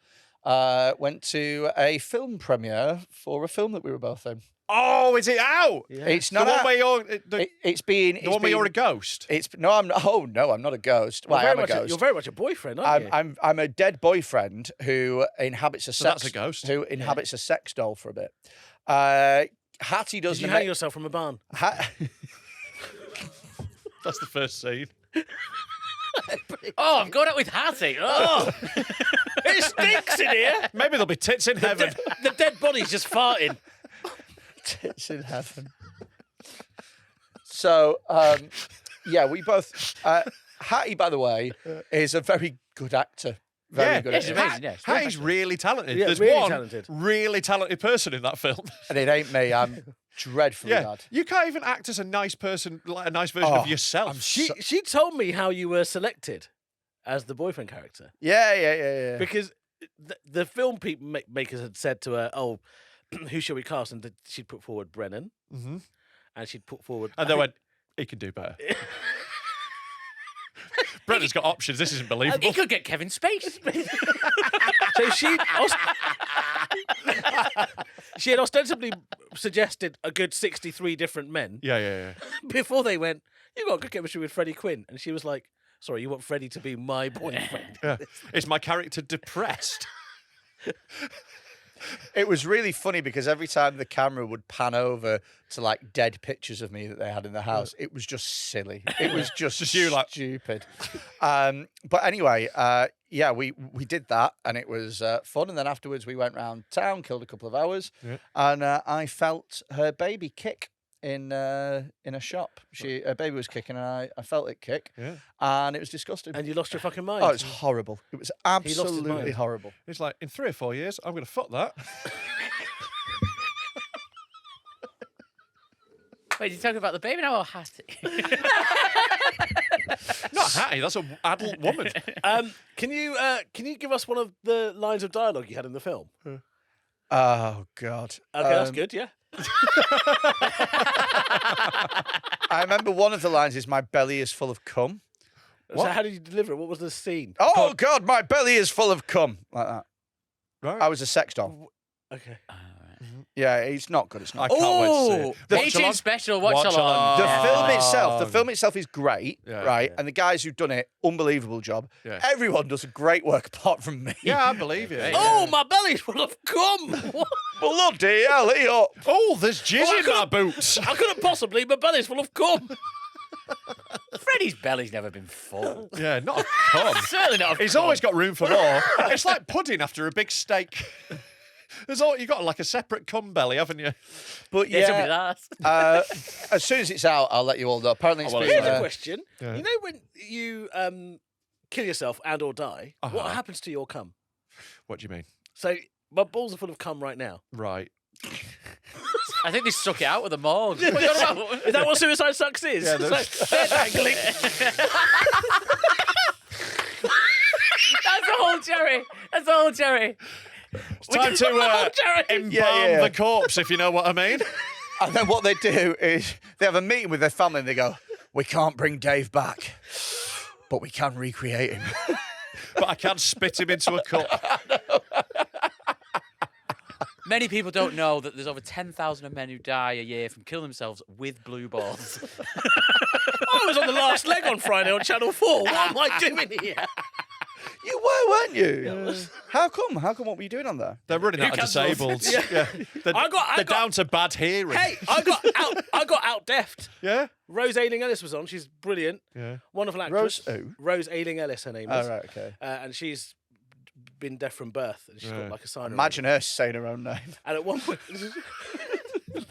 went to a film premiere for a film that we were both in. Oh, is it out? Yeah. It's The not one out. where you're It's been the one where you're a ghost. No, I'm not. Oh no, I'm not a ghost. Well, I am a ghost. You're very much a boyfriend, aren't you? I'm a dead boyfriend who inhabits a So sex. that's a ghost. Who inhabits a sex doll for a bit. Hattie does. Did you hang yourself from a barn? That's the first scene. Oh, I'm going out with Hattie. Oh, It stinks in here. Maybe there'll be tits in heaven. The dead body's just farting. Tits in heaven. So, yeah, we both. Hattie, by the way, is a very good actor. Very good yeah, she's actor. amazing. Yeah, she's Hattie's really talented. Yeah, There's really one talented. really talented person in that film. And it ain't me. I'm dreadfully Yeah, bad. you can't even act as a nice person, like a nice version Oh, of yourself. She told me how you were selected as the boyfriend character Yeah. because the film people makers had said to her, "Oh, who shall we cast?" And she'd put forward Brennan, and she'd put forward. And they went, he can do better. Brennan's got options. This isn't believable. He could get Kevin Spacey. So she had ostensibly suggested a good 63 different men Yeah. before they went, "You got good chemistry with Freddie Quinne," and she was like, "Sorry, you want Freddie to be my boyfriend?" Yeah. Is my character depressed? It was really funny because every time the camera would pan over to like dead pictures of me that they had in the house, it was just silly. It was just you, like- stupid. But anyway, yeah, we did that and it was fun. And then afterwards we went round town, killed a couple of hours, and I felt her baby kick in a shop. Her baby was kicking and I felt it kick, and it was disgusting. And you lost your fucking mind. Oh, it's horrible. It was absolutely mind. horrible. It's like, in 3 or 4 years, I'm going to fuck that. Wait, you talking about the baby now or Hattie? Not Hattie, that's an adult woman. Can you give us one of the lines of dialogue you had in the film? Oh God. Okay, that's good. Yeah. I remember one of the lines is "My belly is full of cum." So how did you deliver it? What was the scene? Oh God, my belly is full of cum, like that. Right. I was a sex doll. Okay. Yeah, it's not good. It's I not. can't wait to see it. The- Watch 18 along. special, watch Watch along. along. The film itself is great, Yeah. right? And the guys who've done it, unbelievable job. Yeah. Everyone does a great work apart from me. Yeah, I believe you. Oh, my belly's full of cum. Bloody hell, eat up. Oh, there's jizz Oh, I in my couldn't- boots. I couldn't possibly. My belly's full of cum. Freddie's belly's never been full. Yeah, not a cum. Certainly not. He's always got room for more. It's like pudding after a big steak. You got like a separate cum belly, haven't you? But Yeah, somebody yeah, that. as soon as it's out, I'll let you all know. Apparently, it's well, been, Here's a question. Yeah. You know when you kill yourself and or die, what happens to your cum? What do you mean? So my balls are full of cum right now. Right. I think they suck it out with the morgue. What are you on about? Is that what suicide sucks is? Yeah, So they're dangling. That's the whole cherry. That's the whole cherry. It's time to embalm the corpse, if you know what I mean. And then what they do is they have a meeting with their family and they go, we can't bring Dave back, but we can recreate him. But I can't spit him into a cup. Many people don't know that there's over 10,000 of men who die a year from killing themselves with blue balls. I was on the last leg on Friday on Channel 4. What am I doing here? You were, weren't you? How come? How come? What were you doing on there? They're running out of cancelled? disabled. Yeah. They're down to bad hearing. Hey, I got out deft. Yeah? Rose Ayling-Ellis was on. She's brilliant. Yeah. Wonderful actress. Rose who? Rose Ayling-Ellis, her name is. Oh, right, okay. And she's been deaf from birth. And she's got like a sign. Imagine her saying her own name. And at one point,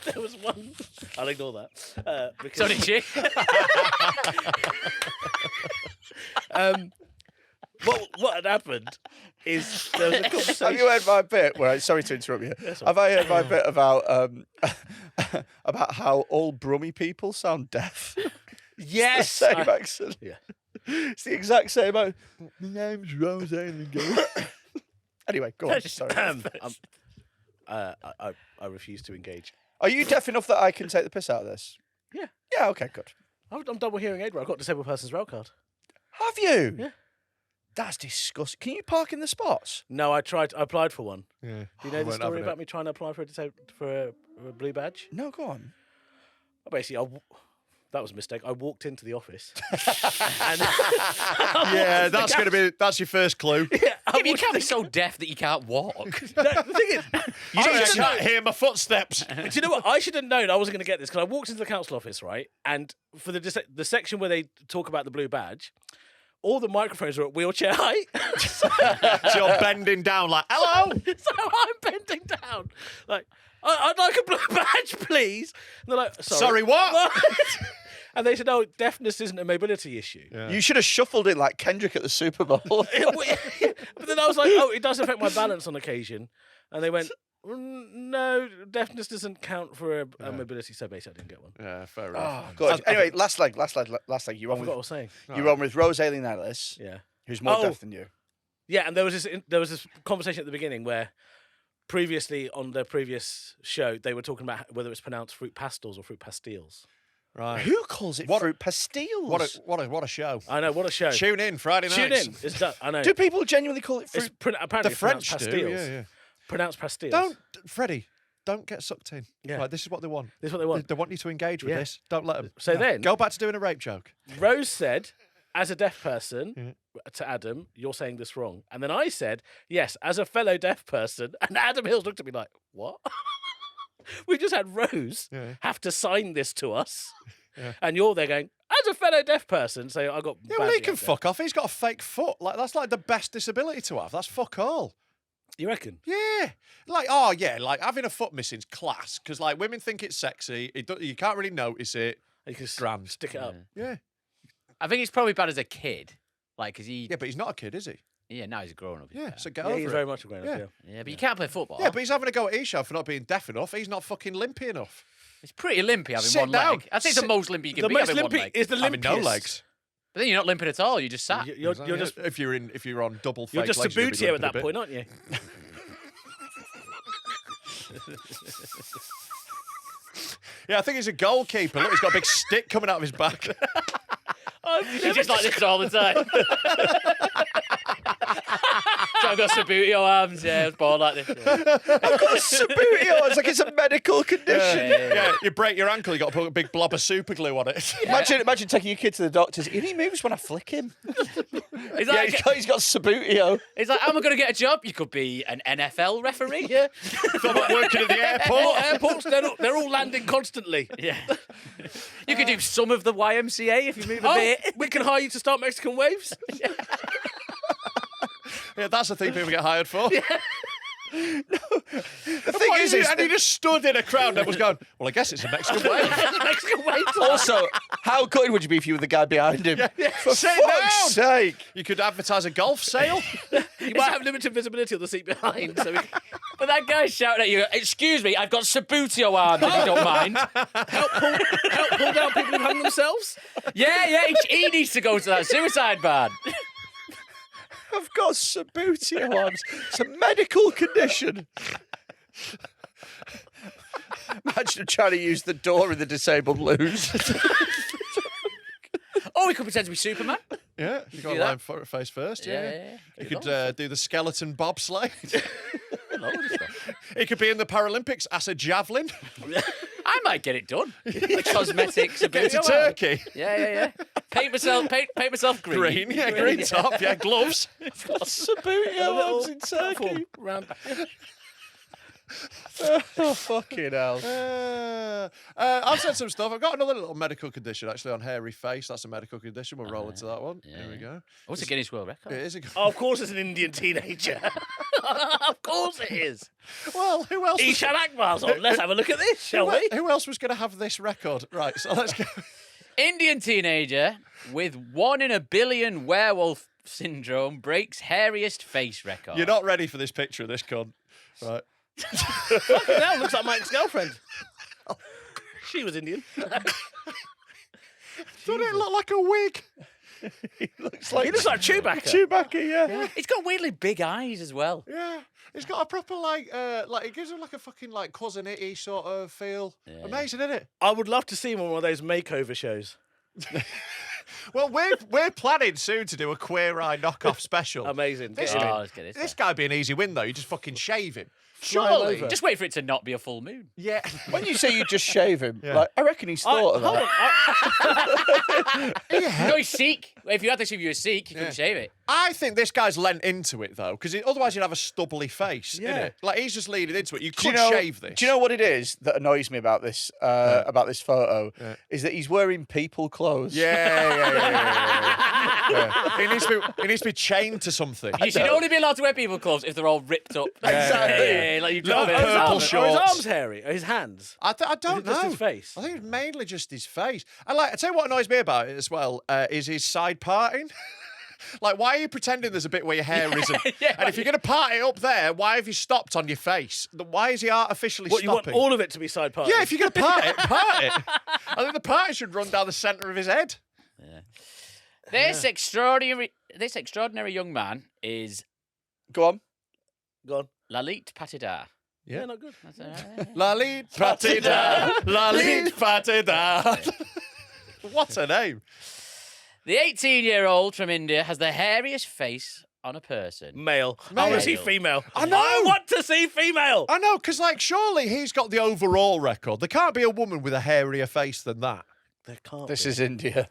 there was one. I'll ignore that. So Because, did she. what had happened is there was a conversation. Have you heard my bit? Where sorry to interrupt you. Have I heard my bit about about how all Brummie people sound deaf? Yes. Same accent. Yeah. It's the exact same. My name's Rose Ayling. Anyway, go on. Sorry. I refuse to engage. Are you deaf enough that I can take the piss out of this? Yeah. Yeah. Okay. Good. I'm double hearing aid. I've got disabled person's rail card. Have you? Yeah. That's disgusting. Can you park in the spots? No, I applied for one. Yeah. Do you know the story about me trying to apply for a blue badge? No, go on. Basically, that was a mistake. I walked into the office. That's your first clue. You can't be so deaf that you can't walk. The thing is, I can't hear my footsteps. do you know what? I should have known I wasn't going to get this because I walked into the council office, right? And for the section where they talk about the blue badge, all the microphones are at wheelchair height. So you're bending down like, hello? So I'm bending down. Like, I'd like a blue badge, please. And they're like, Sorry, what? And they said, oh, deafness isn't a mobility issue. Yeah. You should have shuffled it like Kendrick at the Super Bowl. But then I was like, oh, it does affect my balance on occasion. And they went, no, deafness doesn't count for a mobility. So basically, I didn't get one. Yeah, fair enough. Oh, good. Anyway, last leg. You I were forgot what I with was saying. you were on with Rose Ayling-Ellis, Yeah. who's more Oh. deaf than you. Yeah, and there was this conversation at the beginning where previously on the previous show they were talking about whether it's pronounced fruit pastels or fruit pastilles. Right. Who calls it fruit pastilles? What a show. I know, what a show. Tune in Friday nights. Tune in. It's done. I know. Do people genuinely call it It's fruit? apparently The it's pronounced French do. pastilles. Yeah. Pronounced pastilles. Freddie, don't get sucked in. Yeah. Like, this is what they want. This is what they want. They want you to engage with Yeah. this. Don't let them. So then- go back to doing a rape joke. Rose said, as a deaf person, to Adam, you're saying this wrong. And then I said, yes, as a fellow deaf person. And Adam Hills looked at me like, what? We just had Rose have to sign this to us. Yeah. And you're there going, as a fellow deaf person. So I got. Yeah, well, he badly can upset. fuck off. He's got a fake foot. Like, that's like the best disability to have. That's fuck all. You reckon? Yeah. Like having a foot missing's class because like women think it's sexy. You can't really notice it. You can Grand. stick it up. Yeah. I think it's probably bad as a kid. Like, because he. Yeah, but he's not a kid, is he? Yeah, now he's a grown up. Yeah, so get Yeah, over he's it. very much a grown up. Yeah. Yeah. Yeah, but you can't play football. Yeah, but he's having a go at Eshaan for not being deaf enough. He's not fucking limpy enough. It's pretty limpy having Sit one down. leg. I think it's the most limpy you can The be most having one limpy leg. is the Having limpiest. no legs. But then you're not limping at all. You just sat. You're just if you're on double fake you're just legs, you'll be Subbuteo at limping a that bit. point, aren't you? Yeah, I think he's a goalkeeper. Look, he's got a big stick coming out of his back. He's just like this all the time. So I've got Subbuteo arms, yeah, I was born like this. Subbuteo. It's like it's a medical condition. Yeah, you break your ankle, you got to put a big blob of super glue on it. Imagine taking your kid to the doctors. He only moves when I flick him. He's Yeah, like, he's got Subbuteo. he's like, how am I going to get a job? You could be an NFL referee. Yeah. Working at the airport. Airports, they're all landing constantly. Yeah. You could do some of the YMCA if you move a Oh, bit. we can hire you to start Mexican waves. Yeah, that's the thing people get hired for. The thing is, and he just stood in a crowd and was going, well, I guess it's a Mexican wave. Mexican waves. also, How good would you be if you were the guy behind him? For Sit fuck's down. sake. You could advertise a golf sale. You might have limited visibility on the seat behind. So But that guy's shouting at you, excuse me, I've got Subbuteo arms, if you don't mind. help pull down people who've hung themselves. Yeah, he needs to go to that suicide ban. I've got Subbuteo arms. It's a medical condition. Imagine trying to use the door in the disabled loos. Oh, he could pretend to be Superman. Yeah, you got do a that. line face first. Yeah. Yeah. You could do the skeleton bobsleigh. Loads of stuff. He could be in the Paralympics as a javelin. I might get it done. The cosmetics. Get to Turkey. Yeah. Paint myself green. Green top, gloves. Subbuteo arms in Turkey. Round. Oh, fucking hell. I've said some stuff. I've got another little medical condition actually on hairy face. That's a medical condition. We'll roll into that one. There we go. What's a Guinness World Record? It is a Oh, of course, it's an Indian teenager. Of course, it is. Well, who else? Eshaan Akbar's on. Let's have a look at this, shall we? Who else was going to have this record? Right, so let's go. Indian teenager with 1 in a billion werewolf syndrome breaks hairiest face record. You're not ready for this picture of this cunt. Right. Fucking hell, looks like my ex-girlfriend. She was Indian. Doesn't it look like a wig? He looks like Chewbacca. Chewbacca, yeah. He's got weirdly big eyes as well. Yeah. He's got a proper it gives him like a fucking cousin itty sort of feel. Yeah. Amazing, isn't it? I would love to see him on one of those makeover shows. Well, we're planning soon to do a Queer Eye knockoff special. Amazing. This, Get him in. let's get this guy be an easy win though. You just fucking shave him. Surely. over. Just wait for it to not be a full moon. Yeah. When you say you just shave him, Yeah. like I reckon he's thought of Hold that. on. No, he's Sikh. If you had to shave you a Sikh, you couldn't shave it. I think this guy's lent into it though, because otherwise you'd have a stubbly face. Yeah. Innit? Like he's just leaning into it. You Do you could know, shave this. Do you know what it is that annoys me about this photo? Yeah. Is that he's wearing people clothes. Yeah. He needs to be chained to something. You should only be allowed to wear people clothes if they're all ripped up. Exactly. Yeah, like you've Little got a bit of purple armor. Are his shorts. arms hairy? Are his hands? I don't Is it just know. his face? I think it's mainly just his face. And I tell you what annoys me about it as well is his side parting. Like, why are you pretending there's a bit where your hair isn't? Yeah. And if you're going to part it up there, why have you stopped on your face? Why is he artificially What, you want stopping? all of it to be side parted? Yeah, if you're going to part it, part it. I think the parting should run down the centre of his head. This extraordinary young man is Go on. Go on. Lalit Patidar. Yeah, not good. That's all right. Lalit Patida. Lalit Patida. What a name. The 18-year-old from India has the hairiest face on a person. Male. I want to see Male. female. I know. I want to see female. I know, because, surely he's got the overall record. There can't be a woman with a hairier face than that. There can't This be. is India.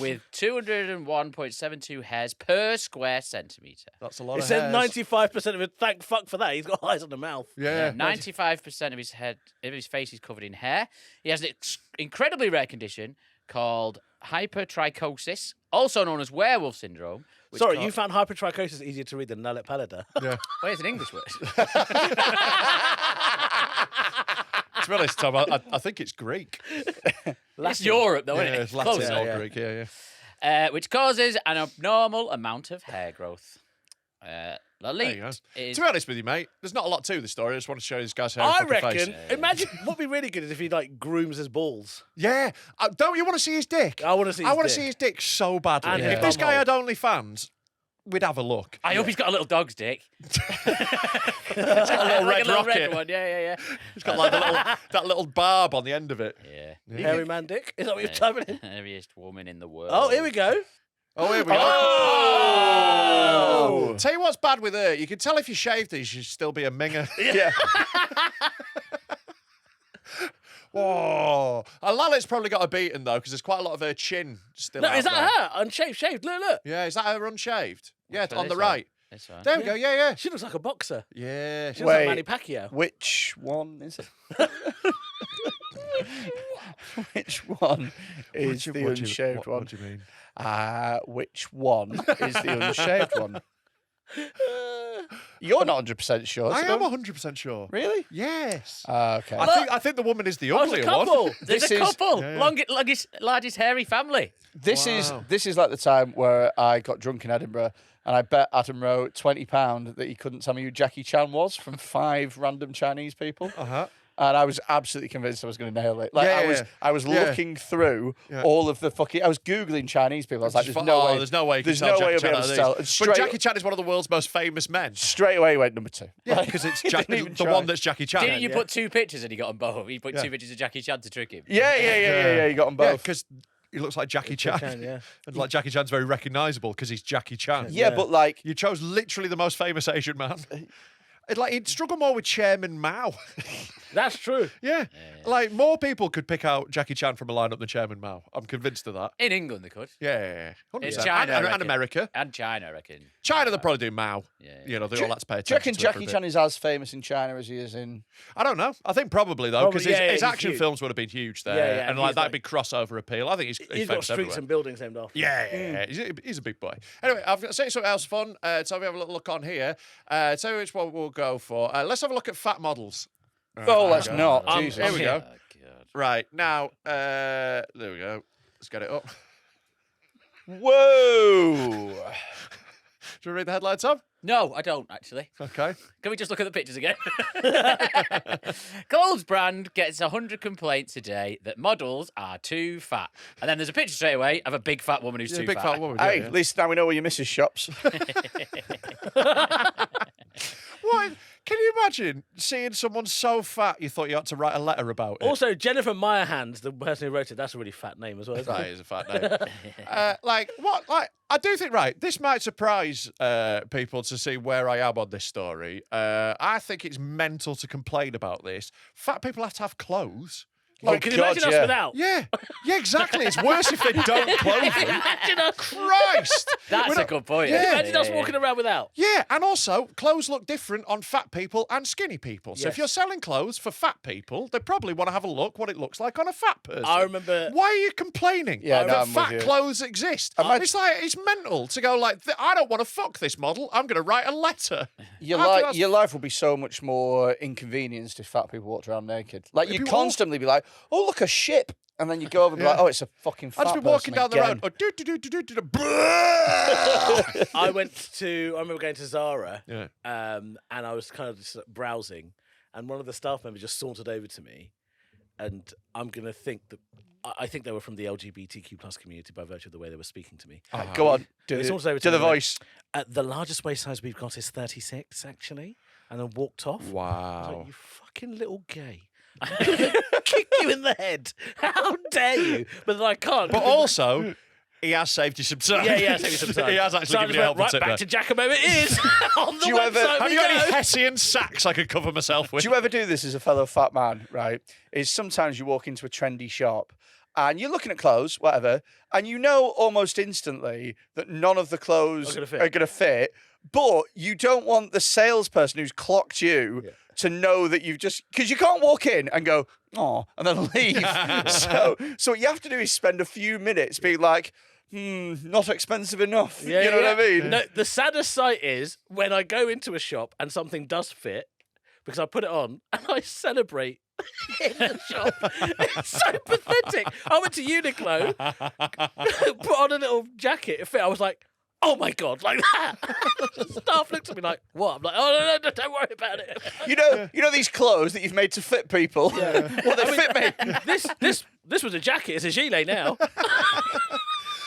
With 201.72 hairs per square centimetre. That's a lot It of said hairs. 95% of it. Thank fuck for that. He's got eyes on the mouth. Yeah. 95% of his face is covered in hair. He has an incredibly rare condition called hypertrichosis, also known as werewolf syndrome. which Sorry, ca- you found hypertrichosis easier to read than Lalit Palida. Yeah. Wait, it's an English word. To be honest, Tom, I think it's Greek. It's Europe, though, Yeah, isn't it? it's Latin Close or enough. yeah. Greek. Yeah. Which causes an abnormal amount of hair growth. There you go. Lalit is... To be honest with you, mate, there's not a lot to the story. I just want to show you this guy's hair. I reckon. Imagine what'd be really good is if he grooms his balls. Yeah. Don't you want to see his dick? I want to see. I want to see his dick so badly. And his If this bumhole. guy had OnlyFans, we'd have a look. I hope he's got a little dog's dick. It's got a little Like red a little rocket. red one. Yeah. It's got that little barb on the end of it. Yeah. hairy man dick. Is that what you're typing in? Hairiest woman in the world. Oh, here we go. Oh, here we go. Oh! Tell you what's bad with her. You can tell if you shaved her, she'd still be a minger. Yeah. Whoa. Lalit's probably got a beaten, though, because there's quite a lot of her chin still No, out is that there. her? Unshaved, shaved. Look. Yeah, is that her unshaved? Yeah, So on the this one. right. This one. There we go. Yeah. She looks like a boxer. Yeah. She looks like Wait. Manny Pacquiao. Which one is it? Which one is the unshaved one? What do you mean? Which one is the unshaved one? You're not 100% sure. I so- am 100% sure. Really? Yes. Okay. I think the woman is the Oh, there's a uglier couple. one. There's This a is- couple. Yeah, yeah. Largest hairy family. This Wow. is like the time where I got drunk in Edinburgh and I bet Adam Rowe £20 that he couldn't tell me who Jackie Chan was from 5 random Chinese people. Uh-huh. And I was absolutely convinced I was going to nail it. Like Yeah, I was yeah. looking through Yeah. all of the fucking. I was googling Chinese people. I was like, "There's no way. There's no way you can There's tell no way Jackie I'll be Chan able out to of tell." these. And But straight, Jackie Chan is one of the world's most famous men. straight away he went number 2. Yeah, because it's Didn't Jackie, even the try. one that's Jackie Chan. Didn't you put 2 pictures and he got them both? He put Yeah. 2 pictures of Jackie Chan to trick him. Yeah. You got them Yeah, both. because he looks like Jackie Chan. yeah. And like Jackie Chan's very recognisable because he's Jackie Chan. Yeah, but like, You chose literally the most famous Asian man. He'd struggle more with Chairman Mao. That's true. Yeah. Like, more people could pick out Jackie Chan from a lineup than Chairman Mao. I'm convinced of that. In England, they could. Yeah. 100%. It's China, I and reckon. America. And China, I reckon. China, they'll probably do Mao. Yeah. You know, they all had to pay do you attention reckon to it for a Jackie bit. Chan is as famous in China as he is in? I don't know. I think probably, though, because Probably, yeah, his he's action huge. films would have been huge there. Yeah, and he's like that like- big crossover appeal. I think he's He's got famous streets everywhere. and buildings named after. Yeah. He's a big boy. Anyway, I've got say something else fun. So we have a little look on here. Tell you which one we'll go for. Let's have a look at fat models. Oh, let's not. I'm- Jesus. Here we go. Oh, God. Right now, there we go. Let's get it up. Whoa. Do you read the headline, Tom? No, I don't, actually. Okay. Can we just look at the pictures again? Clothes brand gets 100 complaints a day that models are too fat. And then there's a picture straight away of a big fat woman who's She's too a big fat woman. Hey, yeah. at least now we know where your missus shops. What? Can you imagine seeing someone so fat you thought you had to write a letter about it? Also, Jennifer Meyerhands, the person who wrote it, that's a really fat name as well, isn't That it? is a fat name. I do think, right, this might surprise people to see where I am on this story. I think it's mental to complain about this. Fat people have to have clothes. Like, can you God, imagine us yeah. without? Yeah, exactly. It's worse if they don't clothe them. Imagine us. Christ. That's We're a not- good point. Yeah. actually. Imagine us walking around without. Yeah, and also clothes look different on fat people and skinny people. So if Yes. you're selling clothes for fat people, they probably want to have a look what it looks like on a fat person. I remember. Why are you complaining Yeah, no, that I'm with fat you. clothes exist? Imagine- It's like it's mental to go like, I don't want to fuck this model. I'm going to write a letter. Your, I think li- that's- your life would be so much more inconvenienced if fat people walked around naked. Like, It'd you'd be all- constantly be like, oh, look, a ship. And then you go over and be like, oh, it's a fucking fat I'd just be walking person down the road. again. I remember going to Zara, Yeah. and I was kind of just browsing, and one of the staff members just sauntered over to me, and I'm gonna think that I think they were from the LGBTQ plus community by virtue of the way they were speaking to me. Right, go on, do It's the, also do the to me, voice. The largest waist size we've got is 36, actually, and then walked off. I was Wow. like, you fucking little gay. I'm gonna kick you in the head. How dare you? But then I can't. But also, he has saved you some time. yeah, saved me some time. he has actually So I given just you a went helpful right tip back there. to Giacomo. It is on the Do you website. ever- Have we you got go. any Hessian sacks I could cover myself with? Do you ever do this as a fellow fat man, right? Is sometimes you walk into a trendy shop and you're looking at clothes, whatever, and you know almost instantly that none of the clothes Are gonna fit. are going to fit, but you don't want the salesperson who's clocked you to know that you've just... Because you can't walk in and go, oh, and then leave. so what you have to do is spend a few minutes being like, not expensive enough. Yeah, you know yeah. what I mean? No, the saddest sight is when I go into a shop and something does fit because I put it on and I celebrate in the shop. It's so pathetic. I went to Uniqlo, put on a little jacket, it fit. I was like, oh my God, like that. The staff looked at me like, what? I'm like, oh, no, don't worry about it. You know these clothes that you've made to fit people? Well, they fit me. This was a jacket. It's a gilet now.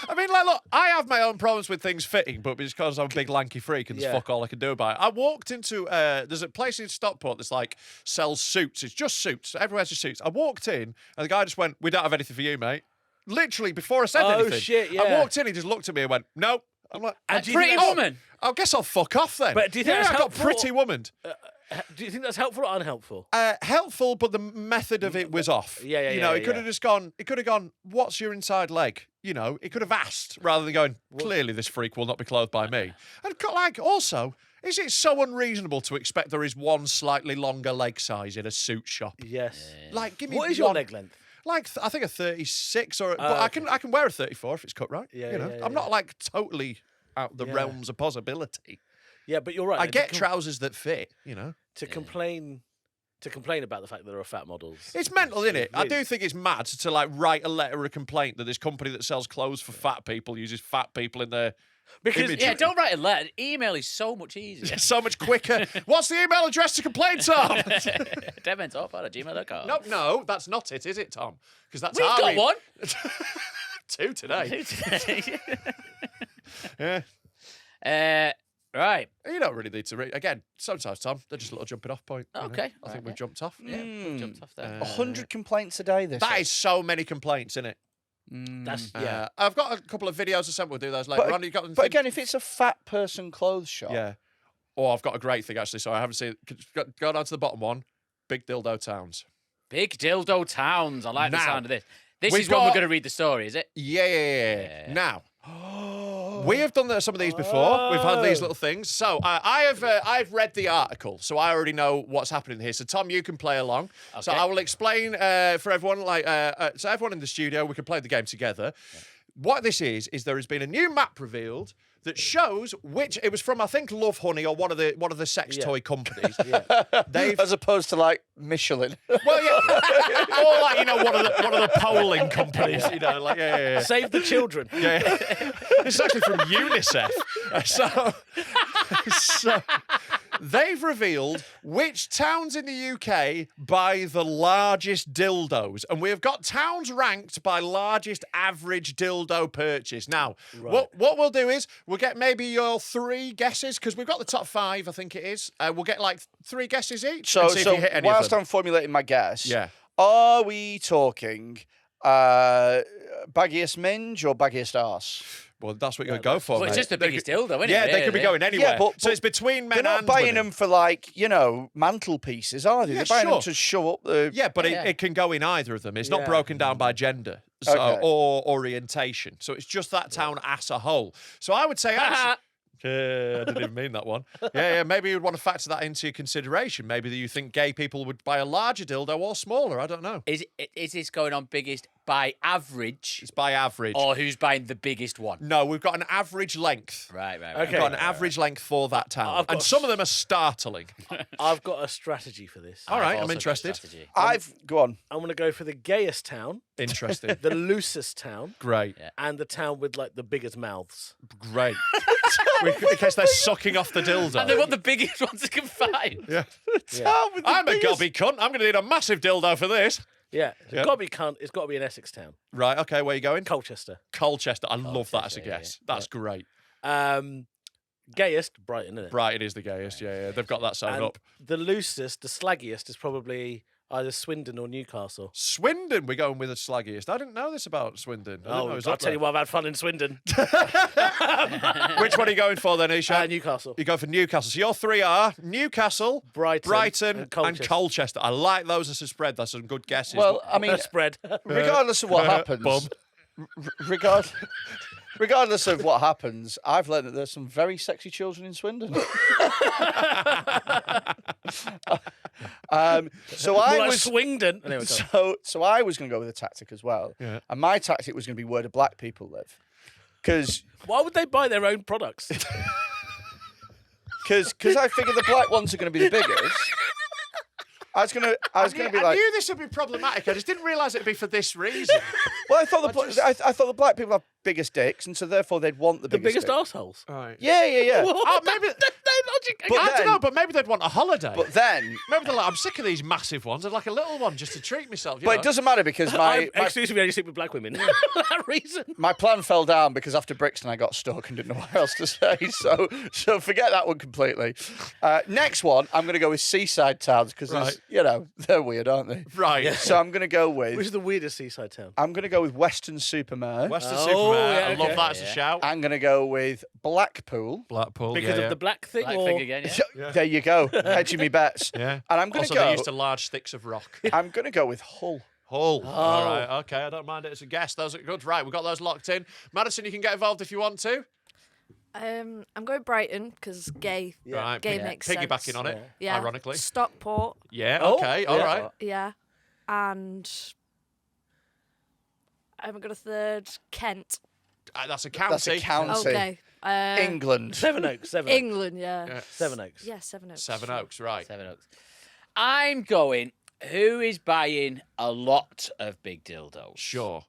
I mean, like, look, I have my own problems with things fitting, but it's because I'm a big lanky freak and there's Yeah. fuck all I can do about it. I walked into, there's a place in Stockport that's like sells suits. It's just suits. Everywhere's just suits. I walked in and the guy just went, we don't have anything for you, mate. Literally, before I said Oh, anything. shit, I yeah. walked in, he just looked at me and went, no. I'm like, And do you Pretty think that's- woman. I guess I'll fuck off then. But do you think yeah, that's I got helpful? pretty woman. Do you think that's helpful or unhelpful? Helpful, but the method of it was off. Yeah, You know, yeah, it could yeah. have just gone. It could have gone. What's your inside leg? You know, it could have asked rather than going. Clearly, this freak will not be clothed by me. And like, also, is it so unreasonable to expect there is one slightly longer leg size in a suit shop? Yes. Like, give me What is your one- leg length? Like, I think a 36 or, but I can wear a 34 if it's cut right. Yeah, you know, yeah, I'm not like totally out the Yeah. realms of possibility. Yeah, but you're right. I to get trousers that fit, to complain about the fact that there are fat models. It's mental, isn't it? I really- do think it's mad to like write a letter of complaint that this company that sells clothes for fat people uses fat people in their Because imagery. Yeah, don't write a letter. Email is so much easier. It's so much quicker. What's the email address to complain, Tom? deadmentalk@gmail.com. No, that's not it, is it, Tom? Because that's We've our got one. 2 today. Yeah. Right. You don't really need to read. Again, sometimes, Tom, they're just a little jumping off point. Okay. I think we've jumped off. Yeah, we've jumped off there. 100 complaints a day. That is so many complaints, isn't it? that's I've got a couple of videos I sent. We'll do those later on. You got But again, if it's a fat person clothes shop, yeah. Oh, I've got a great thing actually. Sorry, I haven't seen it. Go down to the bottom one. Big dildo towns. Big dildo towns. I like the Now, sound of this. This we've is when we're got- going to read the story, is it? Yeah. Now, we have done some of these before. We've had these little things. So I've read the article, so I already know what's happening here. So Tom, you can play along. So Okay. I will explain for everyone. So everyone in the studio, we can play the game together. What this is there has been a new map revealed that shows which it was from. I think Love Honey or one of the sex toy companies. They've as opposed to like Michelin. well, yeah, or like one of the polling companies. Yeah. Save the children. Yeah, it's actually from UNICEF. So they've revealed which towns in the UK buy the largest dildos, and we've got towns ranked by largest average dildo purchase. Now, what we'll do is we'll get maybe your 3 guesses because we've got the top 5. I think it is. We'll get like 3 guesses each. So, and see if you hit any of whilst them. I'm formulating my guess, Yeah. are we talking baggiest minge or baggiest arse? Well, that's what you're going to go for. Well, it's mate. just the biggest dildo, isn't it? Yeah, they could be really? going anywhere. Yeah, but so it's between men They're not and buying women. them for like, mantelpieces, are they? Yeah, They're buying them sure. to show up the. Yeah, but Yeah. It can go in either of them. It's not Yeah. broken down by gender Okay. or orientation. So it's just that town as a whole. So I would say... actually, I didn't even mean that one. Yeah, maybe you'd want to factor that into your consideration. Maybe that you think gay people would buy a larger dildo or smaller. I don't know. Is this going on biggest by average It's by average. or who's buying the biggest one? No, we've got an average length. Right. Okay. We've got an average length for that town. I've got And some of them are startling. I've got a strategy for this. All right, I've I'm also got interested. strategy. Go on. I'm going to go for the gayest town, Interesting. the loosest town, Great. and the town with like the biggest mouths. Great. In case they're sucking off the dildo. And they want the biggest ones they can find. Yeah. With the I'm a biggest- gobby cunt. I'm going to need a massive dildo for this. Yeah, Yeah. it's got to be cunt. It's got to be an Essex town, Right, okay, where you going? Colchester. Colchester. I love that as a Colchester, yeah, guess. That's great. Gayest, Brighton, isn't it? Brighton is the gayest. Yeah. They've got that sewn And up. the loosest, the slaggiest, is probably either Swindon or Newcastle. Swindon, we're going with the slaggiest. I didn't know this about Swindon. I didn't know it was I'll up tell you what, I've had fun in Swindon. there. Which one are you going for then, Eshaan? Newcastle. You go for Newcastle. So your 3 are Newcastle, Brighton, and and Colchester. I like those as a spread. That's some good guesses. Well, I mean, Spread. regardless of what happens, bum. regardless of what happens, I've learned that there's some very sexy children in Swindon. So I More like was Swindon. Anyway, go on. so I was going to go with a tactic as well, Yeah. and my tactic was going to be where do black people live, because Why would they buy their own products? I figured the black ones are going to be the biggest. I was going to be I like, knew this would be problematic. I just didn't realise it'd be for this reason. well, I thought I thought the black people have biggest dicks, and so therefore they'd want the The biggest dick. arseholes. Right. Yeah. Oh, maybe. No logic. But I don't then- know, but maybe they'd want a holiday. But then, Maybe they're like, I'm sick of these massive ones. I'd like a little one just to treat myself. You but know? it doesn't matter because my Exclusively only sleep with black women. For that reason. my plan fell down because after Brixton I got stuck and didn't know what else to say. So forget that one completely. Next one, I'm going to go with seaside towns because Right. they're weird, aren't they? Right. So I'm going to go Which with is the weirdest seaside town? Western Supermare. Western Oh, Superman. yeah, I love okay. that as a shout. I'm going to go with Blackpool. Blackpool. Because of the black thing? Black or... thing again, yeah. There you go, hedging me bets. Yeah. And I'm going Also, to they go. used to large sticks of rock. I'm going to go with Hull. Hull. All right. Okay. I don't mind it as a guess. Those are good. Right. We've got those locked in. Madison, you can get involved if you want to. I'm going Brighton because gay. Right. Gay makes sense. Piggybacking on it. Yeah. Ironically. Stockport. Yeah. Oh, Okay. All yeah. right. Yeah. And I'm going to third Kent. That's a county. That's a county. Okay. England. Sevenoaks. England, yeah. Sevenoaks. Yeah, Sevenoaks. Sevenoaks, right. Sevenoaks. I'm going. Who is buying a lot of big dildos? Sure.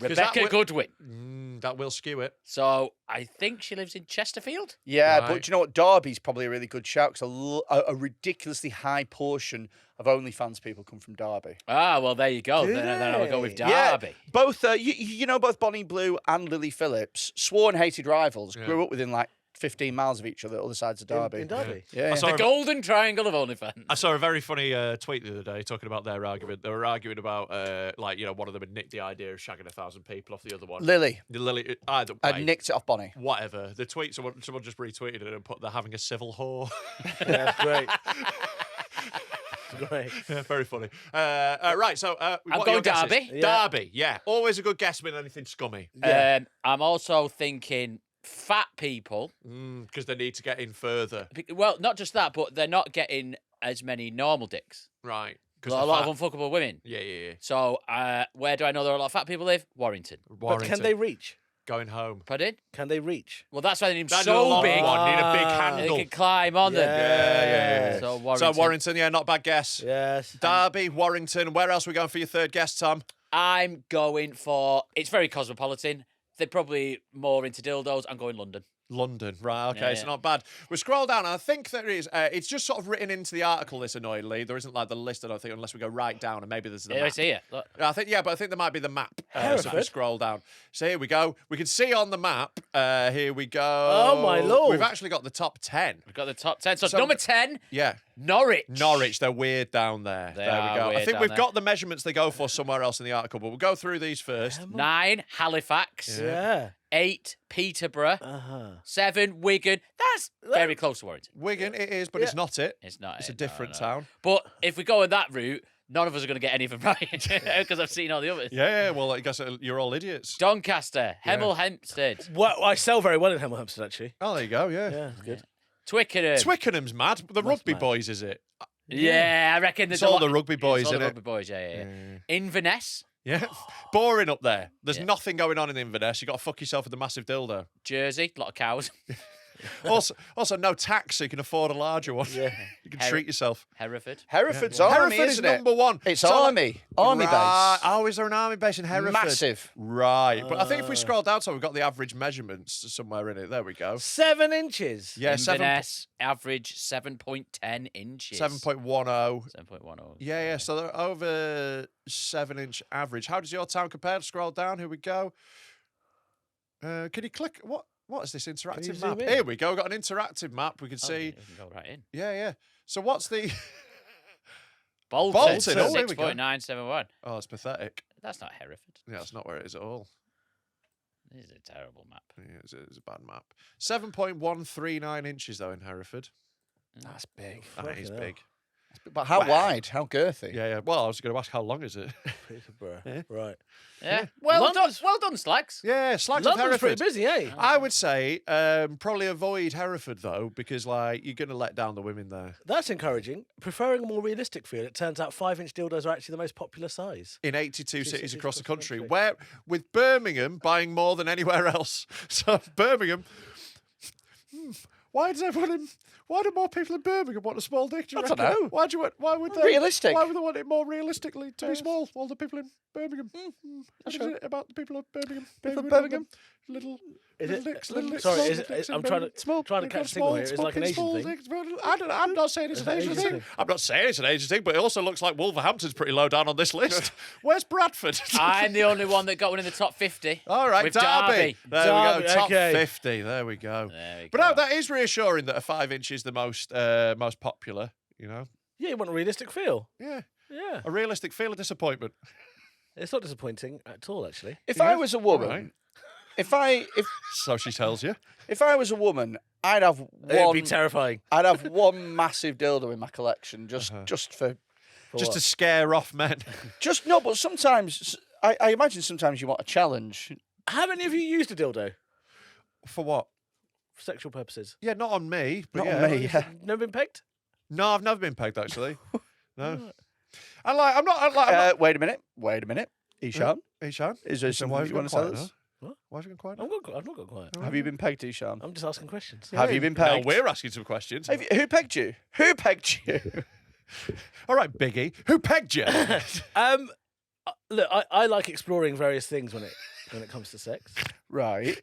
'Cause Rebecca that Goodwin. That will skew it. So I think she lives in Chesterfield. Yeah, Right. but do you know what? Derby's probably a really good shout because a ridiculously high portion of OnlyFans people come from Derby. Ah, well, there you go. Do Then I'll go with they? Derby. Yeah, both you know both Bonnie Blue and Lily Phillips, sworn hated rivals, grew up within like 15 miles of each other, other sides of Derby. In Derby. Yeah. saw The a- golden triangle of OnlyFans. I saw a very funny tweet the other day talking about their argument. They were arguing about, one of them had nicked the idea of shagging 1,000 people off the other one. Lily Lily, either had way, nicked it off Bonnie. whatever. The tweet, someone just retweeted it and put, they're having a civil whore. Yeah, that's great. Great. Yeah, very funny. Right, so what are going your guesses? Derby. Yeah. Derby, yeah. Always a good guess with anything scummy. I'm also thinking fat people. Because they need to get in further. Well, not just that, but they're not getting as many normal dicks. Right. A lot of unfuckable women. Yeah. So where do I know there are a lot of fat people live? Warrington. But Warrington. can they reach? Going home. Pardon? Can they reach? Well, that's why they need them That's a so long big. one. Need a big They handle. can climb on them. Yeah. So Warrington. So Warrington, yeah, not bad guess. Yes. Derby, Warrington. Where else are we going for your third guess, Tom? I'm going for. It's very cosmopolitan. They're probably more into dildos. I'm going London. London, right? Okay, Yeah. so not bad. We scroll down, and I think there is. It's just sort of written into the article. This annoyingly, there isn't like the list. I don't think, unless we go right down, and maybe there's the Yeah, I map. see it. Look. I think, yeah, but I think there might be the map. So if we Hereford? scroll down. So here we go. We can see on the map. Here we go. Oh, my lord. We've actually got the top 10. We've got the top 10. So, So- number 10, Yeah. Norwich. Norwich, they're weird down there. They there are we go. I weird think down we've there. got the measurements they go for somewhere else in the article, but we'll go through these first. 9, Halifax. Yeah. 8, Peterborough. 7, Wigan. That's very close to Warrington. Wigan, it is, but it's not it. It's not. It's a no, different no. town. But if we go on that route, none of us are going to get any of them right because I've seen all the others. Yeah, well, I guess you're all idiots. Doncaster, Hemel Hempstead, Well, I sell very well in Hemel Hempstead, actually. Oh, there you go, yeah. Yeah, it's good. Twickenham. Twickenham's mad. The rugby mad. boys, is it? Yeah, I reckon there's It's all a lot. the rugby boys, it's all the innit? rugby boys, yeah. Inverness, Yeah. Boring up there. There's Yeah. nothing going on in Inverness. You've got to fuck yourself with a massive dildo. Jersey, a lot of cows. Also, no tax, so you can afford a larger one. Yeah. You can treat yourself. Hereford. Hereford's army, Hereford is isn't it? number one. It's So- army Right. base. Oh, is there an army base in Hereford? Massive. Right. But I think if we scroll down, so we've got the average measurements somewhere in it. There we go. 7 inches. Yeah, Inverness, average 7.10 inches. 7.10. 7.10. Yeah. So they're over 7-inch average. How does your town compare? Scroll down. Here we go. Can you click? What is this interactive zoom map? in? Here we go. We've got an interactive map. We can Oh, see. you can go right in. Yeah. So what's the? Bolton, Bolton, oh, there we go. 6.971. Oh, it's pathetic. That's not Hereford. Yeah, that's not where it is at all. This is a terrible map. Yeah, it's a bad map. 7.139 inches though in Hereford. That's big. That is Fucking big. But how wide? How girthy? Yeah. Well, I was going to ask how long is it? Peterborough. Right. Yeah. Well London's- done, Slags. Yeah, Slags of London's Hereford. pretty busy, eh? I would say probably avoid Hereford though, because like you're going to let down the women there. That's encouraging. Preferring a more realistic feel, it turns out 5-inch dildos are actually the most popular size. In 82 cities across the country, where with Birmingham buying more than anywhere else. So Birmingham, why do more people in Birmingham want a small dick? Do you I don't reckon? know. Why would they? Realistic. Why would they want it more realistically to be small? All the people in Birmingham. What is it about the people of Birmingham? People of Birmingham. Little it- dicks, sorry, small is it- dicks in I'm trying to- Birmingham. trying to They've catch got a signal here. It's small, like an fucking Asian small thing. dicks. I'm not saying it's Is an it Asian Asian thing. thing? I'm not saying it's an Asian thing, but it also looks like Wolverhampton's pretty low down on this list. Where's Bradford? I'm the only one that got one in the top 50. All right, with Derby. There Derby, we go. Top okay. 50. There we go. There we But go. no, that is reassuring that a 5-inch is the most popular. You know, Yeah, you want a realistic feel. yeah, Yeah. a realistic feel of disappointment. It's not disappointing at all, actually. If Yeah. I was a woman, Right. if So she tells you. if I was a woman, I'd have It'd one. be terrifying. I'd have one massive dildo in my collection, just for Just to scare off men. just no. But sometimes I imagine sometimes you want a challenge. How many of you used a dildo For what? for sexual purposes? Yeah, not on me. But Not yeah. on me. Yeah. Never been pegged? No, I've never been pegged actually. No. I'm not. Wait a minute. Eshaan, Eshaan? is there So why something have you you want to gone tell quiet us? What? Why have you gone quiet? I've not got quiet. Have you been pegged, Eshaan? I'm just asking questions. Have you been Now pegged? we're asking some questions. Who pegged you? Who pegged you? All right, Biggie. Who pegged you? Look, I like exploring various things when it comes to sex. Right.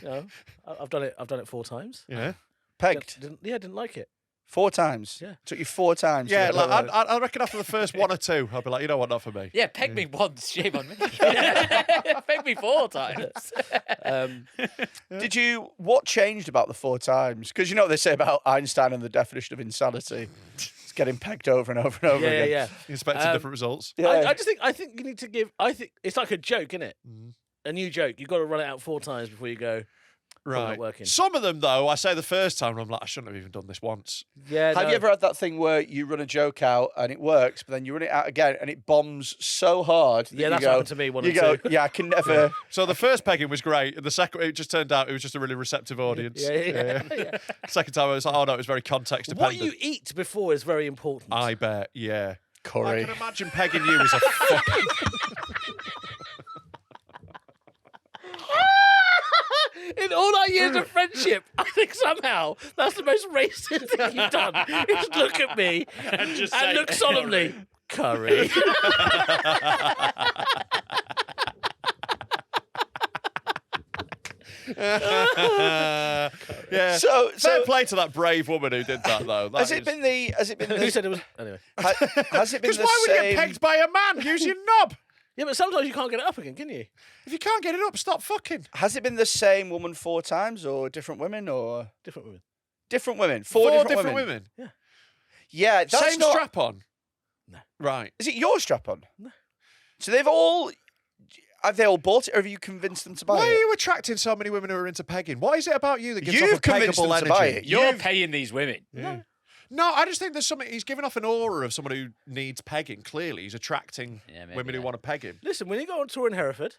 You know, I've done it 4 times. Yeah. Pegged. Didn't like it. 4 times. Yeah. Took you 4 times. to Yeah, get like, that I reckon after the first 1 or 2, I'll be like, you know what, not for me. Yeah, peg me once, shame on me. Peg me 4 times. What changed about the 4 times? Because you know what they say about Einstein and the definition of insanity. It's getting pegged over and over and over again. Yeah. Expecting different results. Yeah. I think you need to give. I think it's like a joke, isn't it? A new joke. You've got to run it out 4 times before you go. Probably not Right. working. Some of them, though, I say the first time, and I'm like, I shouldn't have even done this once. Yeah. Have you ever had that thing where you run a joke out and it works, but then you run it out again and it bombs so hard? That Yeah, you that's go, happened to me one You or go, two. yeah, I can never. So the first pegging was great. And the second, it just turned out it was just a really receptive audience. Yeah. Second time, I was like, oh no, it was very context What dependent. you eat before is very important. I bet, yeah. I Curry. can imagine pegging you as a fucking... In all our years of friendship, I think somehow that's the most racist thing you've done. Is look at me And just and say, look solemnly. Curry. Yeah. So- Fair play to that brave woman who did that, though. Has it been the? Who said it was? Anyway. Has it been Because the why would you same? get pegged by a man? Use your knob. Yeah, but sometimes you can't get it up again, can you? If you can't get it up, stop fucking. Has it been the same woman 4 times, or different women, or Different women. different women? 4 different different women. women. Yeah, that's Same not. strap on. No. Right. Is it your strap on? No. So they've all. Have they all bought it, or have you convinced them to buy Why it? are you attracting so many women who are into pegging? What is it about you that gives You've off a convinced peggable them to energy? buy it. You're You've- paying these women. No, I just think there's something. He's giving off an aura of someone who needs pegging. Clearly, he's attracting Yeah, maybe, women who yeah. want to peg him. Listen, when you go on tour in Hereford,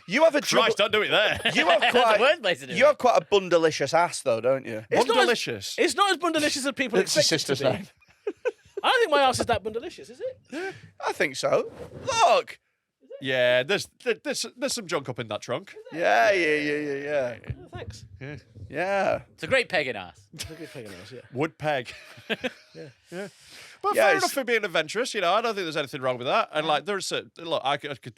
You have a Christ, don't do it there. You have That's the quite. worst place to do You it. have quite a bundalicious ass, though, don't you? it's not as- Bundalicious. it's not as bundalicious as people It's your expect it sister's to be. name. I don't think my ass is that bundalicious, is it? I think so. Look. Yeah, there's some junk up in that trunk. Yeah. Oh, thanks. Yeah. It's a great pegging ass. It's a good thing, yeah. Would peg. Yeah. But Yeah, fair it's- enough for being adventurous, you know. I don't think there's anything wrong with that. And like, there's look, I could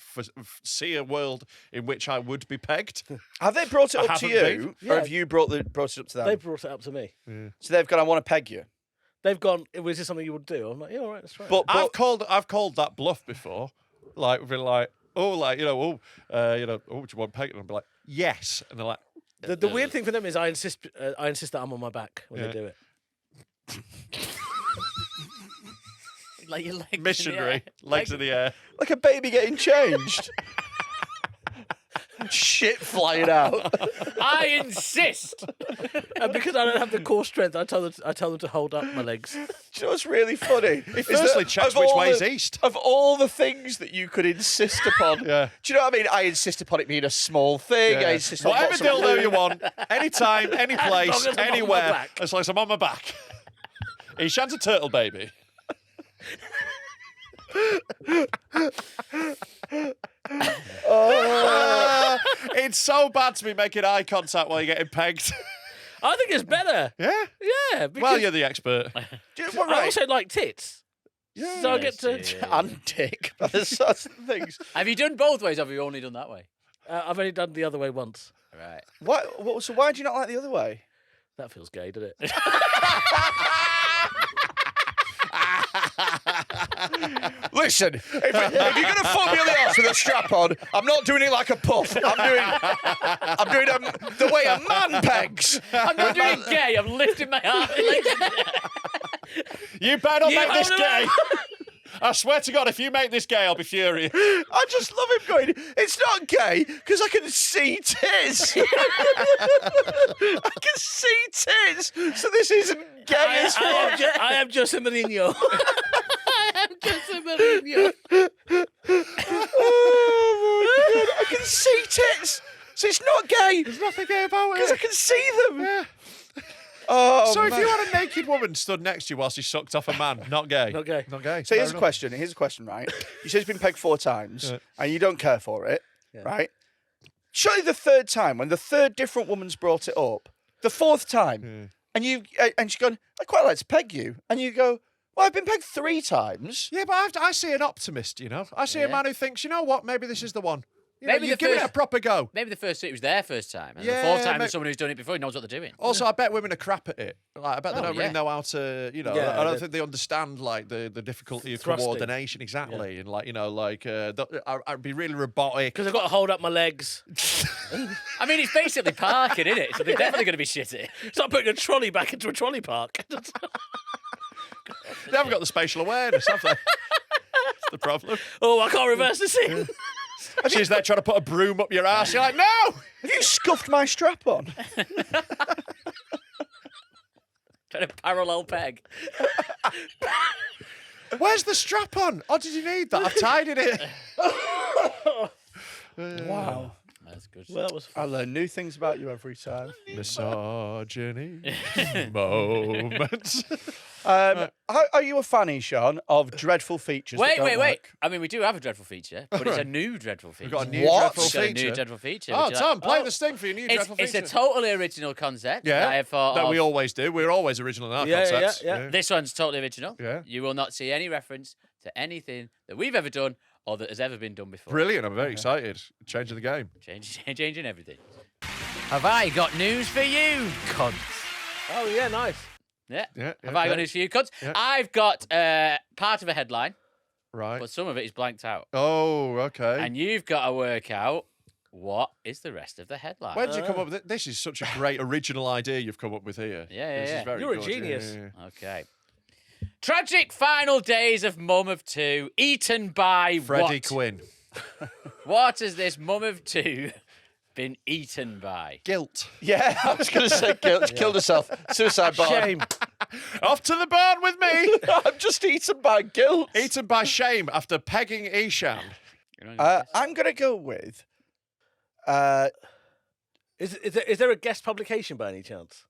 see a world in which I would be pegged. Have they brought it I up to haven't you, been. or Yeah. have you brought it up to them? They brought it up to me. So they've gone, I want to peg you. They've gone, was this something you would do? I'm like, yeah, all right, let's try it. But I've called that bluff before. Like, been like, oh, like, do you want pegging? And I'll be like, yes. And they're like, the weird thing for them is I insist that I'm on my back when Yeah. they do it. Like your legs missionary, legs in the air. like a baby getting changed. Shit flying out. I insist. And because I don't have the core strength, I tell them to hold up my legs. Do you know what's really funny? He firstly checks which way is east. Of all the things that you could insist upon, Yeah. do you know what I mean? I insist upon it being a small thing. I insist on Whatever lots of dildo you want, anytime, any place, long as I'm on my anywhere, back. as long as I'm on my back. Eshaan's a turtle baby. It's so bad to be making eye contact while you're getting pegged. I think it's better. Yeah? Yeah, because Well, you're the expert. Do you know what, I right? also like tits. Yeah. So I get to. And dick. There's sorts of things. Have you done both ways or have you only done that way? I've only done the other way once. Right. So why do you not like the other way? That feels gay, doesn't it? Listen, if you're going to fuck me on the ass with a strap on, I'm not doing it like a puff. I'm doing the way a man pegs. I'm not doing it gay. I'm lifting my arm. You better not You make this hold gay. him I swear to God, if you make this gay, I'll be furious. I just love him going, it's not gay because I can see tits. I can see tits. So this isn't gay as fuck. I am Jose Mourinho. I am Jose Mourinho. Oh my God, I can see tits. So it's not gay There's nothing gay about because I it. can see them. Yeah. Oh, So if man. you had a naked woman stood next to you whilst she sucked off a man, not gay. Not gay. Not gay. So here's a Fair enough. question. Here's a question, right? You said it's been pegged 4 times Yeah. and you don't care for it, Yeah. right? surely the third time, when the third different woman's brought it up, the fourth time, and she's gone, I'd quite like to peg you. And you go, well, I've been pegged 3 times. Yeah, but I see an optimist, you know. I see a man who thinks, you know what, maybe this is the one. Maybe you've given it a proper go. Maybe the first it was their first time, and the fourth time there's someone who's done it before who knows what they're doing. Also, I bet women are crap at it. Like, I bet they don't really yeah. know how to, you know. I don't think they understand like the difficulty of Thrusting. coordination exactly, and like you know, like I'd be really robotic. Because I've got to hold up my legs. I mean, it's basically parking, isn't it? So they're definitely going to be shitty. It's like putting a trolley back into a trolley park. They haven't got the spatial awareness, have they? That's the problem. Oh, I can't reverse this in. She's there trying to put a broom up your ass. You're like, no! Have you scuffed my strap on? Trying to parallel peg. Where's the strap on? Oh, did you need that? I've tidied it. Wow. That's good. Well, that was I learn new things about you every time. Misogyny moments. Are you a fan, Eshaan, of dreadful features? that don't Wait. work? I mean, we do have a dreadful feature, but it's a new dreadful feature. We've got a new What? dreadful We've got a feature. new dreadful feature. Oh, Would you Tom, like- play the sting for your new dreadful It's feature. a totally original concept. Yeah, that I have thought that of. we always do. We're always original in our Yeah, concepts. yeah. This one's totally original. Yeah. You will not see any reference to anything that we've ever done or that has ever been done before. Brilliant. I'm very excited. Changing the game. Changing everything. Have I got news for you, cunts? Oh, yeah, nice. Yeah. Yeah, Have I got okay. news for you, cunts? Yeah. I've got part of a headline, Right. but some of it is blanked out. Oh, okay. And you've got to work out what is the rest of the headline. Where did you come up with it? This is such a great original idea you've come up with here. Yeah, This yeah. is very You're a good. genius. Yeah. Okay. Tragic final days of mum of 2, eaten by Freddy what? Quinne. What has this mum of 2 been eaten by? Guilt. Yeah, I was going to say killed herself. Suicide bomb. Shame. Off to the barn with me. I'm just eaten by guilt. Eaten by shame after pegging Eshaan. I'm going to go with... Is there a guest publication by any chance?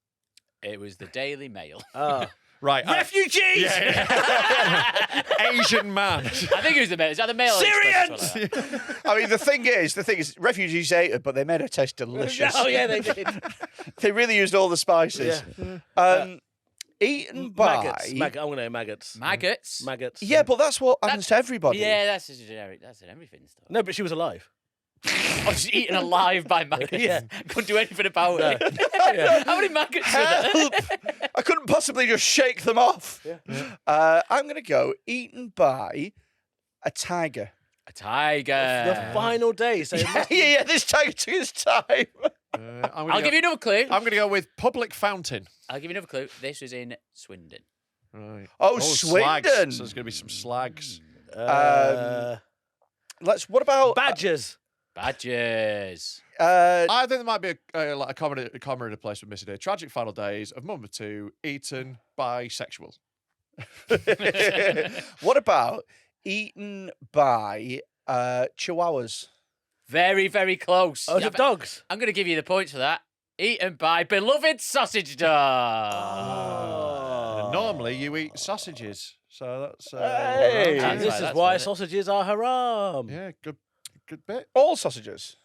It was the Daily Mail. Ah. Right. Refugees! Yeah. Asian man. I think it was the Mail. Is that the Mail? Syrians! I mean, the thing is, refugees ate it, but they made it taste delicious. Oh, yeah, they did. They really used all the spices. Eaten by... Maggots. I'm going to say maggots. Maggots. Maggots. Yeah, but that's what happens to everybody. Yeah, that's a generic. That's an everything stuff. No, but she was alive. I was eaten alive by maggots. Yeah. Couldn't do anything about it. How many maggots are there? Help! I couldn't possibly just shake them off. I'm going to go eaten by a tiger. A tiger. The final day. So Yeah, this tiger took his time. I'll give you another clue. I'm going to go with public fountain. I'll give you another clue. This was in Swindon. Right. Oh, slags. Swindon. So there's going to be some slags. What about... badgers. Badgers. I think there might be a comedy place with missing here. Tragic final days of mum of 2 eaten by sexual. what about eaten by chihuahuas? Very, very close. Oh, Yeah, the dogs. I'm going to give you the points for that. Eaten by beloved sausage dog. And normally you eat sausages. So that's... Hey. And this is That's why right. sausages are haram. Yeah, good bit. All sausages.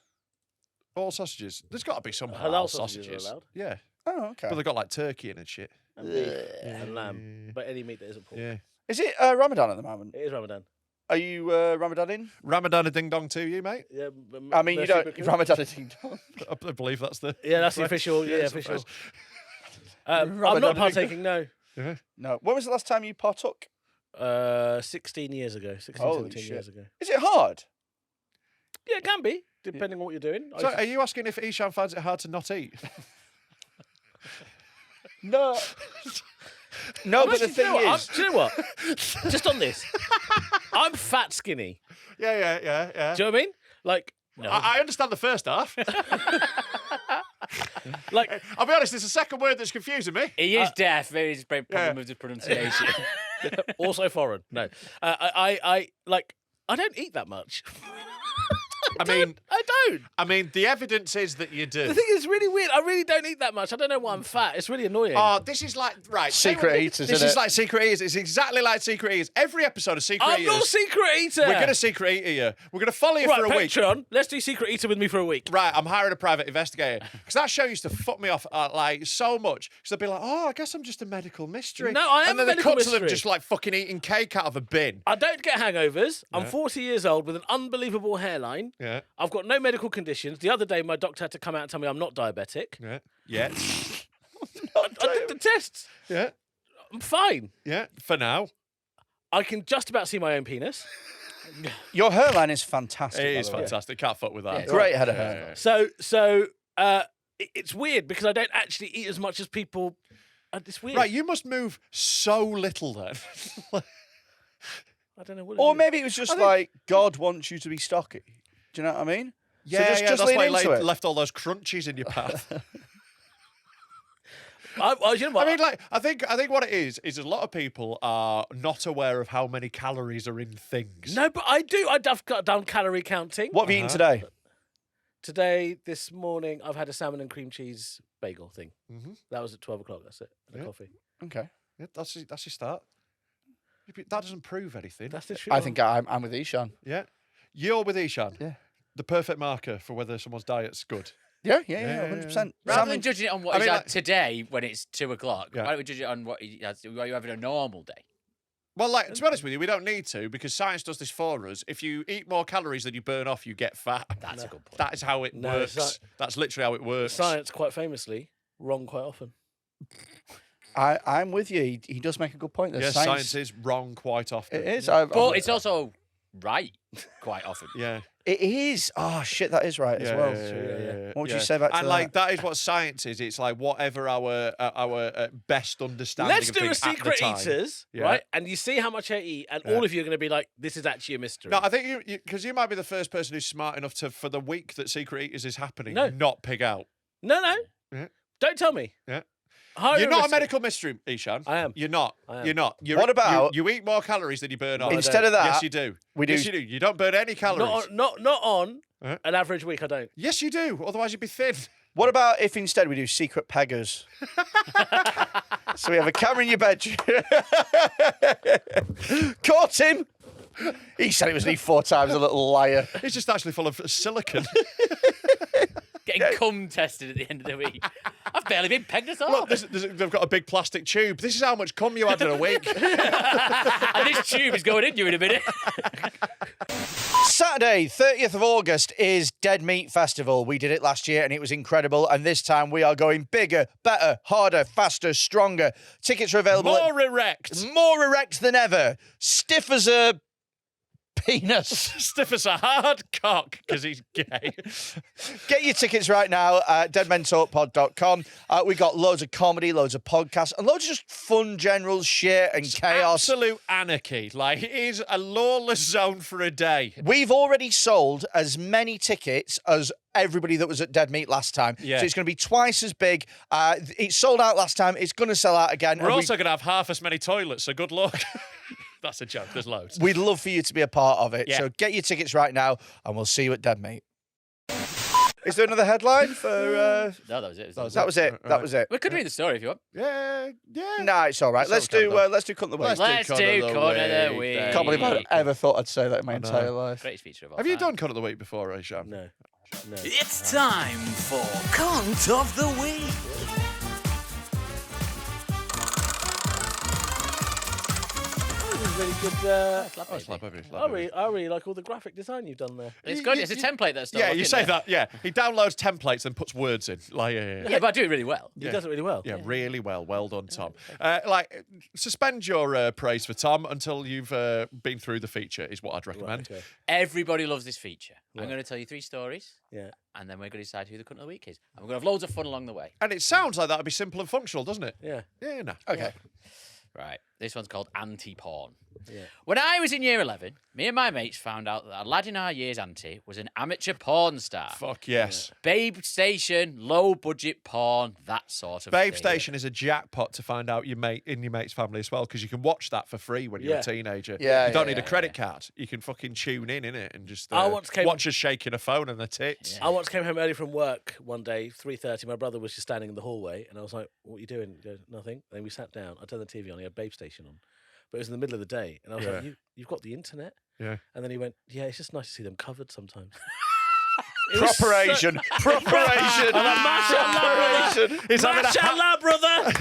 All sausages. There's got to be some Halal halal sausages sausages. are allowed. Yeah. Oh, okay. But they've got like turkey in and shit. And beef and lamb. But any meat that isn't pork. Yeah. Is it Ramadan at the moment? It is Ramadan. Are you Ramadan in? Ramadan a ding dong to you, mate. Yeah, I mean, you don't... Ramadan a ding dong. I believe that's the... Yeah, that's the official. Yeah, it's official. official. I'm Ramadan not a ding partaking. No. No. When was the last time you partook? 16 years ago. 16, Holy 17 shit. years ago. Is it hard? Yeah, it can be, depending on what you're doing. So are you asking if Eshaan finds it hard to not eat? No. No, but the thing is... Do you know what? Just on this, I'm fat skinny. Yeah. Do you know what I mean? Like, No. I understand the first half. like I'll be honest, it's the second word that's confusing me. He is deaf. Maybe he's a problem Yeah. with the pronunciation. also foreign. No, I don't eat that much. I mean, I don't. I mean, the evidence is that you do. The thing is really weird. I really don't eat that much. I don't know why I'm fat. It's really annoying. Oh, this is like Secret eaters, This isn't is it? like Secret Eaters. It's exactly like Secret Eaters. Every episode of Secret I'm Eaters. not secret eater. We're gonna Secret Eater you. We're gonna follow you right, for a week. Patreon. Let's do secret eater with me for a week. Right, I'm hiring a private investigator because that show used to fuck me off like so much. Because they'd be like, "Oh, I guess I'm just a medical mystery." No, I am and then a they medical cut to them mystery. just like fucking eating cake out of a bin. I don't get hangovers. I'm 40 years old with an unbelievable hairline. Yeah, I've got no medical conditions. The other day, my doctor had to come out and tell me I'm not diabetic. yeah, yeah, I did the tests. yeah, I'm fine. yeah. For now, I can just about see my own penis. Your hairline is fantastic. it by is the way. fantastic. Can't fuck with that. Yeah, Great head of hair. It's weird because I don't actually eat as much as people. It's weird. Right, you must move so little then. I don't know what. Or it is. maybe it was just like God wants you to be stocky. Do you know what I mean? Yeah, just that's lean why into you it. left all those crunchies in your path. You know what? I mean, like, I think what it is a lot of people are not aware of how many calories are in things. No, but I do. I've got done calorie counting. What have you eaten today? Today, this morning, I've had a salmon and cream cheese bagel thing. Mhm. That was at 12 o'clock. That's it. And Yeah. a coffee. Okay. Yeah, that's your start. That doesn't prove anything. That's the truth. I think I'm with Eshaan. Yeah, you're with Eshaan. Yeah. The perfect marker for whether someone's diet's good. Yeah, Yeah, 100%. Rather than judging it on what I he's mean, had like- today when it's 2 o'clock, Yeah. why don't we judge it on what he has, while you're having a normal day? Well, like, to be honest with you, we don't need to because science does this for us. If you eat more calories than you burn off, you get fat. That's a good point. That is how it No, works. That's literally how it works. Science, quite famously, wrong quite often. I'm with you. He does make a good point. There's Yes, science is wrong quite often. It is. But it's also right quite often. Yeah. It is. Oh shit, that is right as Yeah, well. yeah. What would you say back to And that? like that is what science is. It's like whatever our best understanding. Let's of do a things at the secret time. eaters, Yeah. right? And you see how much I eat, and all of you are going to be like, "This is actually a mystery." No, I think because you might be the first person who's smart enough to, for the week that Secret Eaters is happening, No. not pig out. no. Yeah. Don't tell me. Yeah. Hire You're not a mystery. medical mystery, Eshaan. I am. You're not. I am. You're not. What about- you eat more calories than you burn off? Instead of that, yes, you do. we do- Yes, you do. You don't burn any calories. Not on Huh? an average week. I don't. Yes, you do. Otherwise, you'd be thin. What about if instead we do secret peggers? So we have a camera in your bedroom. Caught him. He said it was only 4 times, a little liar. It's just actually full of silicon. Getting cum tested at the end of the week. I've barely been pegged at all. Look, they've got a big plastic tube. This is how much cum you had in a week. And this tube is going in you in a minute. Saturday, 30th of August is Dead Meat Festival. We did it last year and it was incredible. And this time we are going bigger, better, harder, faster, stronger. Tickets are available. More erect. More erect than ever. Stiff as a penis. Stiff as a hard cock because he's gay. Get your tickets right now at deadmentalkpod.com. We got loads of comedy, loads of podcasts, and loads of just fun, general shit and chaos. Absolute anarchy. Like, it is a lawless zone for a day. We've already sold as many tickets as everybody that was at Dead Meat last time. Yeah. So it's going to be twice as big. It sold out last time. It's going to sell out again. We're And also going to have half as many toilets, so good luck. That's a joke. There's loads. we'd love for you to be a part of it. Yeah. So get your tickets right now, and we'll see you at Dead Meat. Is there another headline for... No, that was it. That was it. That was it. We could read the story if you want. Yeah. Nah, it's all right. Let's do Cunt of the Week. Let's do Cunt of the Week. Can't believe I've ever thought I'd say that in my entire life. Greatest feature of all Have you time. done Cunt of the Week before, Eshaan? No. It's time for Cunt of the Week. Really good. Oh, it's like baby, it's like baby. I really like all the graphic design you've done there. It's good. It's a template that's Yeah, you say that. Yeah, he downloads templates and puts words in. Like, Yeah, but I do it really well. He does it really well. Yeah, really well. Well done, Tom. Suspend your praise for Tom until you've been through the feature, is what I'd recommend. Okay. Everybody loves this feature. I'm going to tell you 3 stories, Yeah. and then we're going to decide who the Cunt of the Week is. And we're going to have loads of fun along the way. And it sounds like that would be simple and functional, doesn't it? Yeah. Yeah, no. Okay. Right. This one's called anti-porn. Yeah. When I was in year 11, me and my mates found out that a lad in our year's auntie was an amateur porn star. Fuck yes. Babe Station, low-budget porn, that sort of Babe thing. Station is a jackpot to find out your mate's family as well, because you can watch that for free when you're Yeah. a teenager. Yeah, you don't yeah, need a credit card. You can fucking tune in it, and just I once came- watch us shaking a phone and the tits. I once came home early from work one day, 3:30. My brother was just standing in the hallway, and I was like, "What are you doing?" He goes, "Nothing." Then we sat down. I turned the TV on. He had Babe Station on, but it was in the middle of the day, and I was like, "You've got the internet?" Yeah. And then he went, "Yeah, it's just nice to see them covered sometimes." Proper Asian. Proper Asian. Mashallah, brother. He's having a Mashallah, brother.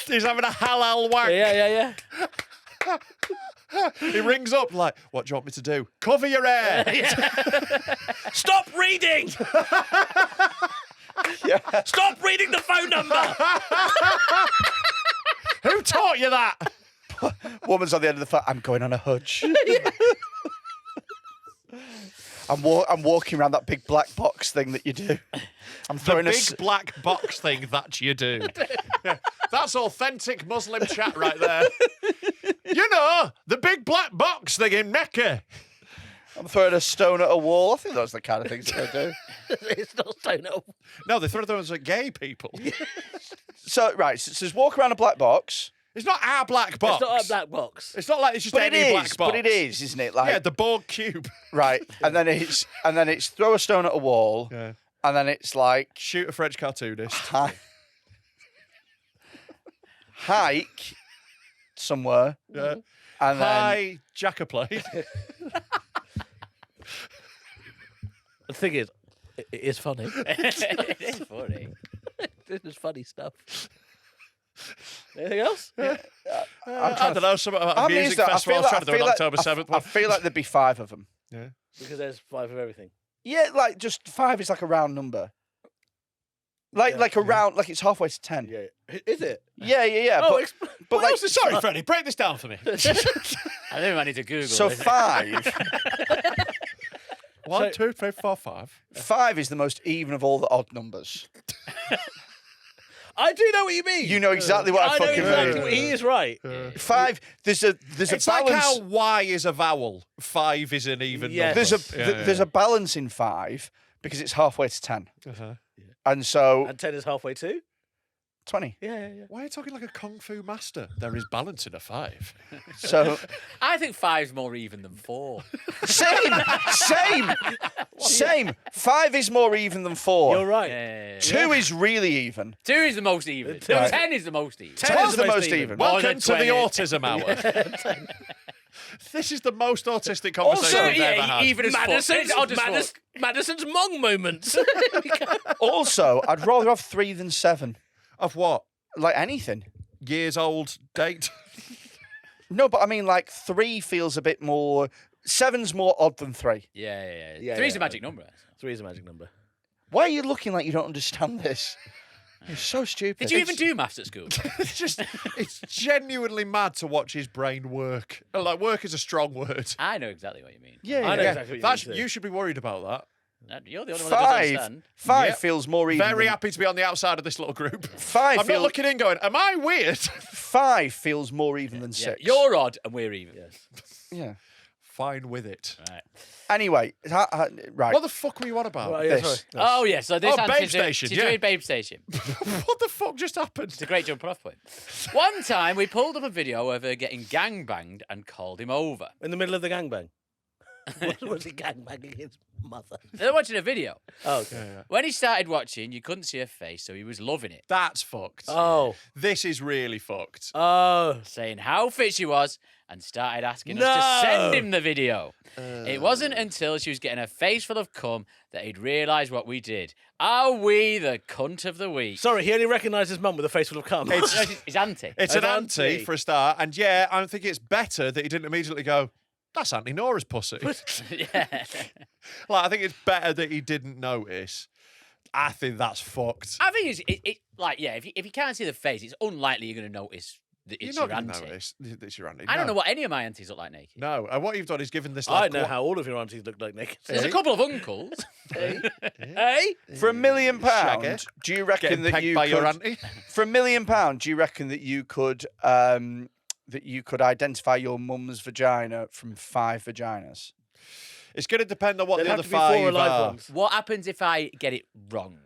He's having a halal wank. Yeah. He rings up like, "What do you want me to do? Cover your hair." Stop reading. Stop reading the phone number. Who taught you that? Woman's on the end of the phone. I'm going on a hutch. I'm walking around that big black box thing that you do. I'm The throwing big black box thing that you do. Yeah, that's authentic Muslim chat right there. You know, the big black box thing in Mecca. I'm throwing a stone at a wall. I think those are the kind of things that I do. It's not stone up. No, they throw those at gay people. So just walk around a black box. It's not our black box. It's not a black box. It's not like it's just But it any is. black box. But it is, isn't it? Like Yeah, the Borg cube. right, and then it's throw a stone at a wall, Yeah. and then it's like Shoot a French cartoonist. hike somewhere, Yeah. and then Hi, Jackaplay. The thing is, it is funny. It is funny. This is funny stuff. Anything else? I don't know, something about How a many is music that? festival I was trying to do on October 7th. I feel like there'd be 5 of them. Because there's 5 of everything. Yeah, like just 5 is like a round number. Like a round, like it's halfway to 10. Yeah. Is it? Yeah. Oh, but like, Sorry, Freddie, break this down for me. I think I need to Google so this. 5, 1, 2, 3, 4, 5. 5 is the most even of all the odd numbers. I do know what you mean. You know exactly what I know fucking exactly mean. what he is right. 5, there's a It's balance. like how Y is a vowel, 5 is an even Yes. number. There's a balance in 5 because it's halfway to 10, Uh-huh. and so And 10 is halfway to? 20. Yeah. Why are you talking like a kung fu master? There is balance in a 5. So I think 5's more even than 4. same. 5 is more even than 4. You're right. Yeah. 2 is really even. 2 is the most even. Right. 10 is the most even. 10 is the most even. Welcome to the 20. autism hour. This is the most autistic Also, conversation we've ever had. even as fuck. Madison's, I'll just fuck. Madison's Mong moments. Also, I'd rather have 3 than 7. Of what? Like anything. Years old date? No, but I mean, like 3 feels a bit more. 7's more odd than 3. Yeah. Yeah, 3's a yeah. magic number. 3 is a magic number. Why are you looking like you don't understand this? You're so stupid. Did you even do maths at school? It's genuinely mad to watch his brain work. Like, work is a strong word. I know exactly what you mean. Yeah, I know yeah. exactly what That's, you mean. you should be worried about that. You're the only one that doesn't 5. understand. 5 Yep. feels more even. Very than- happy to be on the outside of this little group. 5 I'm feels. not looking in going, am I weird? 5 feels more even than Yeah. 6. You're odd and we're even. Yeah. Fine with it. Right. Anyway, right. What the fuck were you on about? Right, yeah, This. sorry. Oh, yeah. So this Oh, answer Babe Station, She's yeah. doing Babe Station. What the fuck just happened? It's a great jump off point. One time we pulled up a video of her getting gangbanged and called him over. In the middle of the gangbang. Was he gangbanging his mother? They're watching a video. Oh, okay. When he started watching, you couldn't see her face, so he was loving it. That's fucked. Oh. This is really fucked. Oh. Saying how fit she was and started asking us to send him the video. It wasn't until she was getting her face full of cum that he'd realised what we did. Are we the cunt of the week? Sorry, he only recognised his mum with a face full of cum. No, his auntie. It's an An auntie auntie. for a start, and yeah, I think it's better that he didn't immediately go, that's Auntie Nora's pussy. Yeah. Like, I think it's better that he didn't notice. I think that's fucked. I think it's like, yeah, if you can't see the face, it's unlikely you're going to notice that it's You're not your going to auntie. notice that it's your auntie. I don't No. know what any of my aunties look like naked. No, and what you've done is given this I lad know how all of your aunties look like naked. There's a couple of uncles. Hey? For £1 million, Shagger. do you reckon getting that pegged you by could? your auntie. For £1 million, do you reckon that you could that you could identify your mum's vagina from 5 vaginas? It's going to depend on what There'd the have other to be 4 5 alive are. ones. What happens if I get it wrong?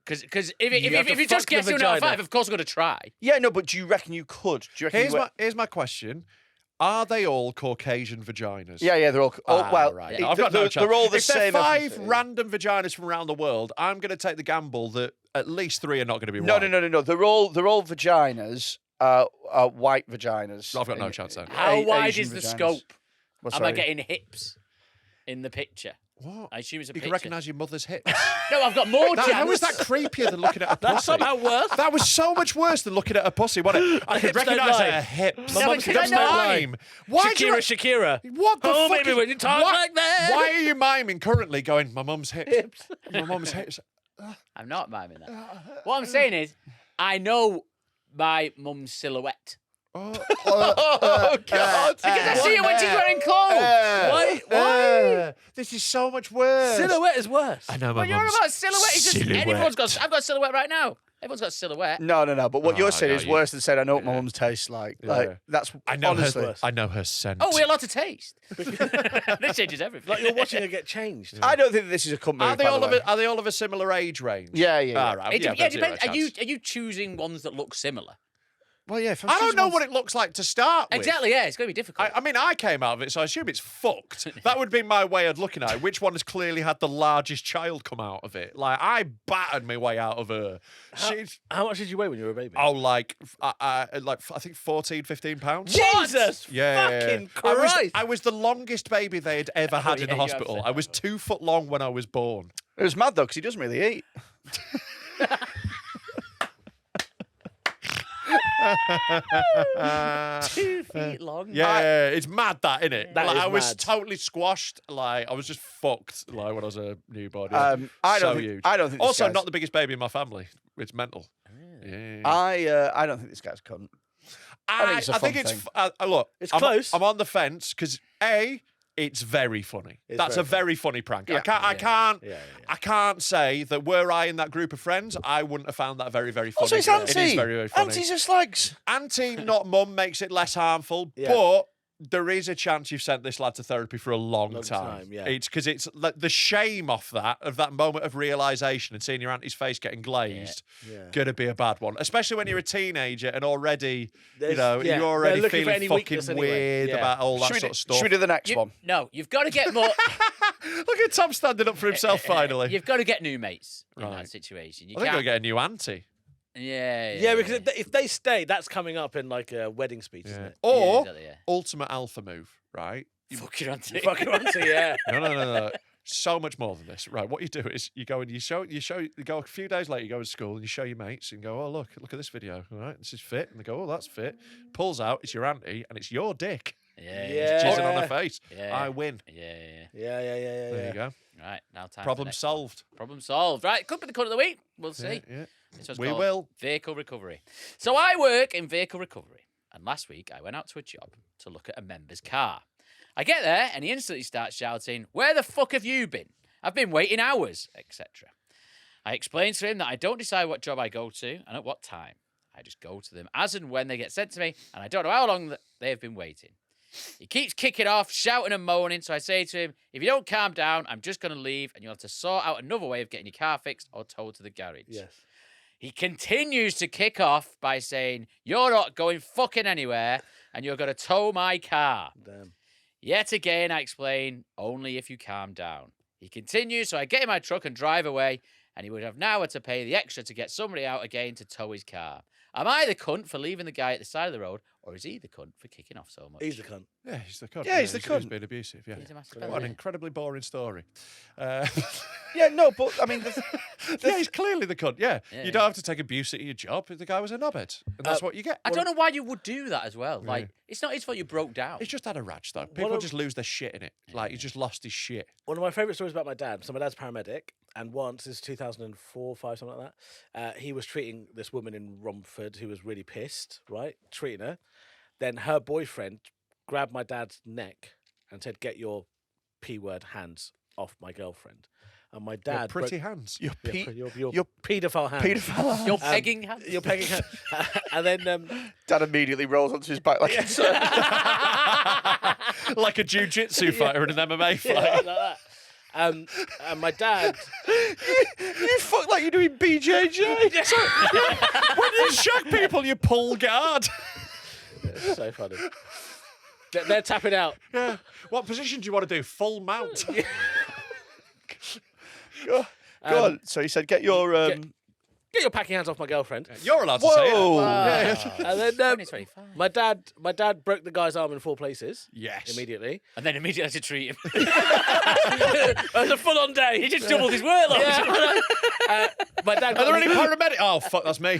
Because have if to you just fuck the guess you're not vagina. 5, of course I'm going to try. Yeah, no, but do you reckon you could? Do you reckon Here's my question. Are they all Caucasian vaginas? Yeah, they're all. Well, right. it- I've got no they're, chance. they're all the if they're same. 5 ethnicity. random vaginas from around the world, I'm going to take the gamble that at least 3 are not going to be No, white. no. They're all vaginas. White vaginas. I've got no chance then. How wide Asian is the vaginas. scope? Well, Am I sorry. getting hips in the picture? What? I assume it's a You picture. can recognise your mother's hips. No, I've got more chance. How is that creepier than looking at a pussy? That's somehow worse. That was so much worse than looking at a pussy, wasn't it? I could hips don't recognise lie. her hips. My No, mum's because hips I know- don't lie. Mime. Why do you... Shakira. What the Oh, fuck baby, is... when you talk what- like that. Why are you miming currently going, my mum's hips? My mum's hips. I'm not miming that. What I'm saying is, I know my mum's silhouette. Oh God! Because I see her when she's wearing clothes. Why? This is so much worse. Silhouette is worse. I know my When you're mum's about silhouette, it's just silhouette. everyone's got. I've got a silhouette right now. Everyone's got a silhouette. No. But what Oh, you're saying no, is you- worse than saying I know what my mum's tastes like. Yeah. Like that's I know honestly. her. I know her scent. Oh, we're allowed to taste. This changes everything. Like you're watching her get changed. I don't think this is a company. Are they all of a, Are they all of a similar age range? Yeah. All right. It, yeah, it that's zero depends. Are chance. you choosing ones that look similar? Well, yeah. If I don't know what it looks like to start with. Exactly. Yeah, it's going to be difficult. I mean, I came out of it, so I assume it's fucked. That would be my way of looking at it. Which one has clearly had the largest child come out of it? Like, I battered my way out of her. She's, How much did you weigh when you were a baby? oh, like I think 14, 15 pounds. Jesus Yeah. fucking I was, Christ. I was the longest baby they had ever had in yeah, the you have hospital. said I was that. 2 foot long when I was born. It was mad though because he doesn't really eat. 2 feet long. Yeah, it's mad that, isn't it? That Like, is I was mad. totally squashed. Like I was just fucked. Like when I was a newborn. I so don't think. huge. I don't think. This Also, guy's- not the biggest baby in my family. It's mental. Yeah. I don't think this guy's cunt. I think it's a fun it's thing. look. It's I'm, close. I'm on the fence because it's very funny. It's That's very a very funny prank. Yeah. I can't. Yeah. I can't say that were I in that group of friends, I wouldn't have found that very, very funny. Also, it's It Auntie. is very, very funny. Auntie's just legs. Auntie, not mum, makes it less harmful, Yeah. but there is a chance you've sent this lad to therapy for a long Long time, yeah. It's because it's like the shame of that moment of realization and seeing your auntie's face getting glazed. Yeah. Gonna be a bad one, especially when you're a teenager and already, There's- you're they're already looking for feeling any fucking weakness anyway. weird Yeah. about all that Should we, sort do, of stuff. should we do the next You- one? No, you've got to get more. Look at Tom standing up for himself finally. You've got to get new mates in Right. that situation. You I think I'll can't. get a new auntie. Yeah, because if they stay, that's coming up in like a wedding speech, isn't it? Or exactly, yeah. ultimate alpha move, right? Fuck your auntie. Fucking auntie, yeah. No. So much more than this, right? What you do is you go and you go a few days later. You go to school and you show your mates and go, oh look at this video. All right, this is fit, and they go, oh that's fit. Pulls out, it's your auntie, and it's your dick. Yeah. Yeah. Jizzing on her face. Yeah. I win. Yeah. There you go. Right, now time. for the Problem next solved. one. Problem solved. Right, could be the cunt of the week. We'll see. Yeah. This one's We called will. Vehicle recovery. So I work in vehicle recovery, and last week I went out to a job to look at a member's car. I get there, and he instantly starts shouting, "Where the fuck have you been? I've been waiting hours," etc. I explained to him that I don't decide what job I go to and at what time. I just go to them as and when they get sent to me, and I don't know how long they have been waiting. He keeps kicking off, shouting and moaning, so I say to him, if you don't calm down, I'm just going to leave, and you'll have to sort out another way of getting your car fixed or towed to the garage. Yes. He continues to kick off by saying, you're not going fucking anywhere, and you're going to tow my car. Damn. Yet again, I explain, only if you calm down. He continues, so I get in my truck and drive away, and he would have now had to pay the extra to get somebody out again to tow his car. Am I the cunt for leaving the guy at the side of the road, or is he the cunt for kicking off so much? He's the cunt. Yeah, he's the cunt. Yeah, he's the He's cunt. been abusive. Yeah. He's a massive What cunt, an yeah. incredibly boring story. Yeah, no, but I mean, Yeah, he's clearly the cunt. Yeah. Yeah, You don't have to take abuse at your job. The guy was a knobhead. And that's what you get. I don't know why you would do that as well. Like, it's not his fault you broke down. He's just had a rage, though. People of- just lose their shit in it. Like, he just lost his shit. One of my favourite stories about my dad. So my dad's paramedic, and once, this is 2004, 5, something like that, he was treating this woman in Romford who was really pissed, right? Treating her. Then her boyfriend grabbed my dad's neck and said, get your P-word hands off my girlfriend. and my dad. Pretty hands. Your your paedophile hand. paedophile. Your pegging hand. Your pegging hand. And then Dad immediately rolls onto his back like it's Like a jiu-jitsu fighter in an MMA fight. like that. And my dad. you fuck like you're doing BJJ. When you shag people, you pull guard. It's so funny. They're tapping out. Yeah. What position do you want to do? Full mount. Go on. So he said, get your. Get your packing hands off my girlfriend. You're allowed to say it. Whoa! And then 2025. my dad broke the guy's arm in 4 places. Yes. Immediately. And then immediately had to treat him. It was a full-on day. He just doubled his workload. Yeah. My dad. Are there any paramedics? Oh, fuck, that's me.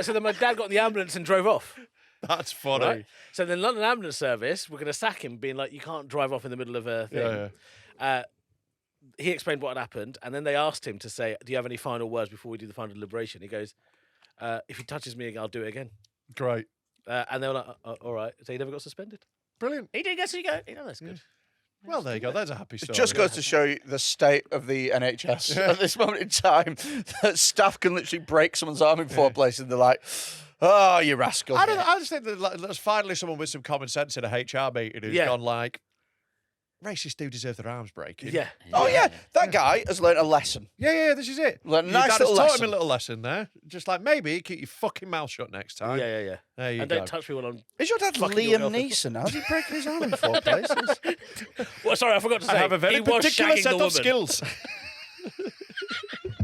So then my dad got in the ambulance and drove off. That's funny. Right? So then London Ambulance Service were going to sack him, being like, you can't drive off in the middle of a thing. Yeah. He explained what had happened, and then they asked him to say, do you have any final words before we do the final deliberation? He goes, if he touches me, I'll do it again. Great. And they were like, all right. So he never got suspended. Brilliant. He did get to go. You know, that's good. Well, there you go. There's a happy It story. just goes to show you the state of the NHS at this moment in time. That staff can literally break someone's arm in 4 places, and they're like, "Oh, you rascal!" I just think that there's finally someone with some common sense in a HR meeting who's gone like, racists do deserve their arms breaking. Yeah. Oh yeah, that guy has learnt a lesson. Yeah, this is it. Learned a Your nice dad little has taught lesson. him a little lesson there. Just like, maybe keep your fucking mouth shut next time. Yeah. There you And go. don't touch me when I'm. Is your dad Fucking your Liam girlfriend. Neeson? How's he breaking his arm in 4 places? Well, sorry, I forgot to say. I have a very he was particular shagging set the of woman. skills.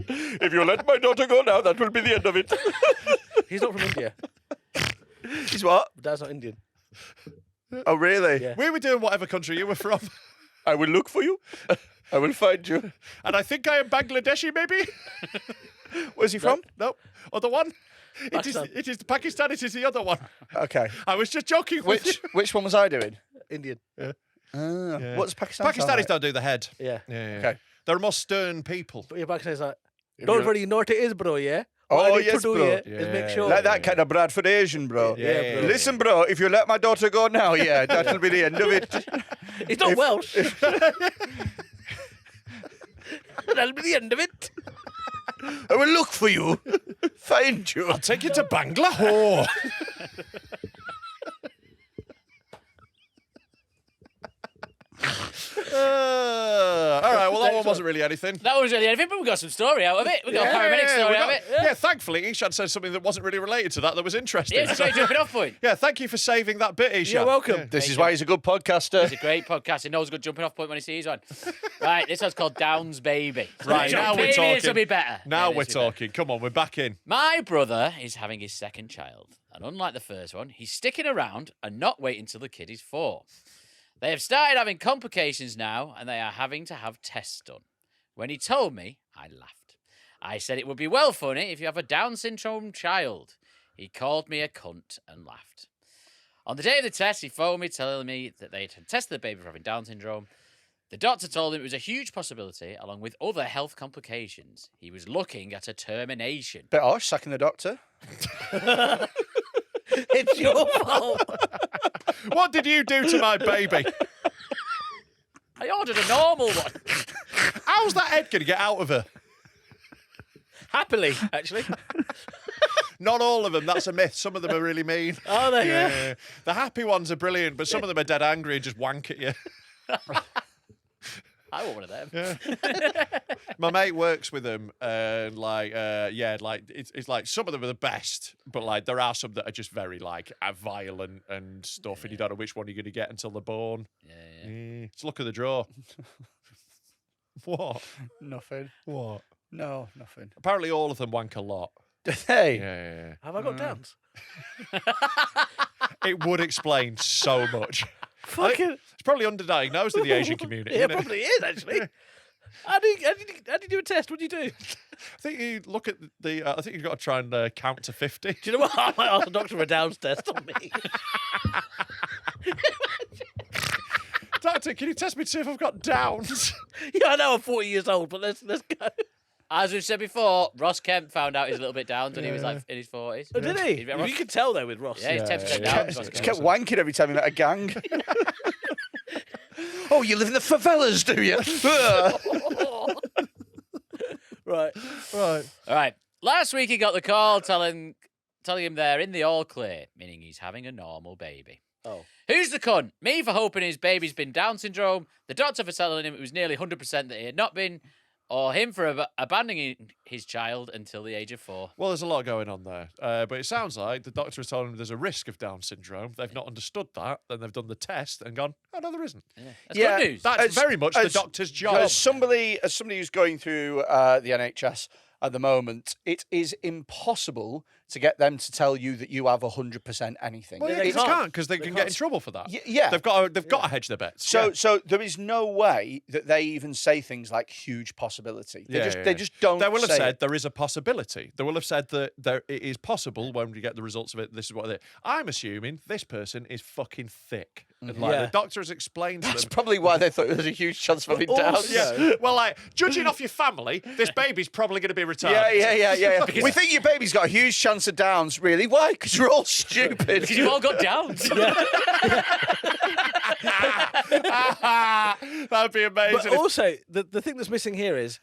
If you let my daughter go now, that will be the end of it. He's not from India. He's what? My dad's not Indian. Oh really? Yeah. We were doing whatever country you were from. I will look for you. I will find you. And I think I am Bangladeshi, maybe? Where's he from? Nope. Other one? Pakistan. It is Pakistan, it is the other one. Okay. I was just joking with you. Which one was I doing? Indian. What's Pakistan? sound Pakistanis like? don't do the head. Yeah. Yeah. Okay. They're more stern people. But your Pakistan's like, If don't you're- worry, you know what it is, bro, yeah? Oh, What I need yes, to do, bro. yeah, is make sure. Like that kind of Bradford Asian, bro. Yeah, bro. Listen, bro, if you let my daughter go now, yeah, that'll be the end of it. It's not Welsh. That'll be the end of it. I will look for you. Find you. I'll take you to Bangalore. All right, well, that one wasn't really anything. That was really anything, but we got some story out of it. We got a paramedic story we out of got- it. yeah, thankfully, Eshaan said something that wasn't really related to that was interesting. Yeah, it's a great jumping off point. Yeah, thank you for saving that bit, Eshaan. You're welcome. Yeah. This is why he's a good podcaster. It's a great podcast. He knows a good jumping off point when he sees one. Right, this one's called Downs Baby. Right, now we're Maybe talking. this will be better. Now Maybe we're this will be better. talking. Come on, we're back in. My brother is having his second child, and unlike the first one, he's sticking around and not waiting till the kid is 4. They have started having complications now, and they are having to have tests done. When he told me, I laughed. I said it would be well funny if you have a Down syndrome child. He called me a cunt and laughed. On the day of the test, he phoned me telling me that they had tested the baby for having Down syndrome. The doctor told him it was a huge possibility, along with other health complications. He was looking at a termination. Bit harsh, sacking the doctor. It's your fault. What did you do to my baby? I ordered a normal one. How's that head going to get out of her? Happily, actually. Not all of them. That's a myth. Some of them are really mean. Are they? Yeah. The happy ones are brilliant, but some of them are dead angry and just wank at you. I want one of them. My mate works with them, and it's like some of them are the best, but like there are some that are just very like violent and stuff, and you don't know which one you're going to get until they're born. Yeah. Let's look at the draw. What? Nothing. What? No, nothing. Apparently, all of them wank a lot. Hey. Yeah. Have I got Downs? It would explain so much. Fucking. It's probably underdiagnosed in the Asian community. Yeah, isn't it? probably is, actually. How do you do a test? What do you do? I think you look at the. I think you've got to try and count to 50. Do you know what? I might ask the doctor for a Downs test on me. Doctor, can you test me to see if I've got Downs? Yeah, I know I'm 40 years old, but let's go. As we've said before, Ross Kemp found out he's a little bit down when he was like in his 40s. Oh, did he? Ross- You can tell though with Ross. Yeah, he's 10% Yeah. down. Just kept wanking every time he met a gang. Oh, you live in the favelas, do you? Right. Right. All right. Last week he got the call telling him they're in the all clear, meaning he's having a normal baby. Oh. Who's the cunt? Me for hoping his baby's been Down syndrome, the doctor for telling him it was nearly 100% that he had not been, or him for abandoning his child until the age of 4. Well, there's a lot going on there. But it sounds like the doctor has told him there's a risk of Down syndrome. They've not understood that. Then they've done the test and gone, oh, no, there isn't. That's good news. That's very much the doctor's job. As somebody who's going through the NHS at the moment, it is impossible to get them to tell you that you have 100% anything. Well, they can't because they can get in trouble for that. Yeah. They've got to hedge their bets. So there is no way that they even say things like huge possibility. They just don't. They will have say said it. there is a possibility. They will have said that it is possible when we get the results of it. This is what it is. I'm assuming this person is fucking thick. And the doctor has explained to That's them. probably why they thought there was a huge chance of having Down. Yeah. Well, like judging off your family, this baby's probably going to be retarded. Yeah. We think your baby's got a huge chance of Downs. Really? Why? Because you're all stupid. Because you've all got Downs. That'd be amazing. But also, the thing that's missing here is,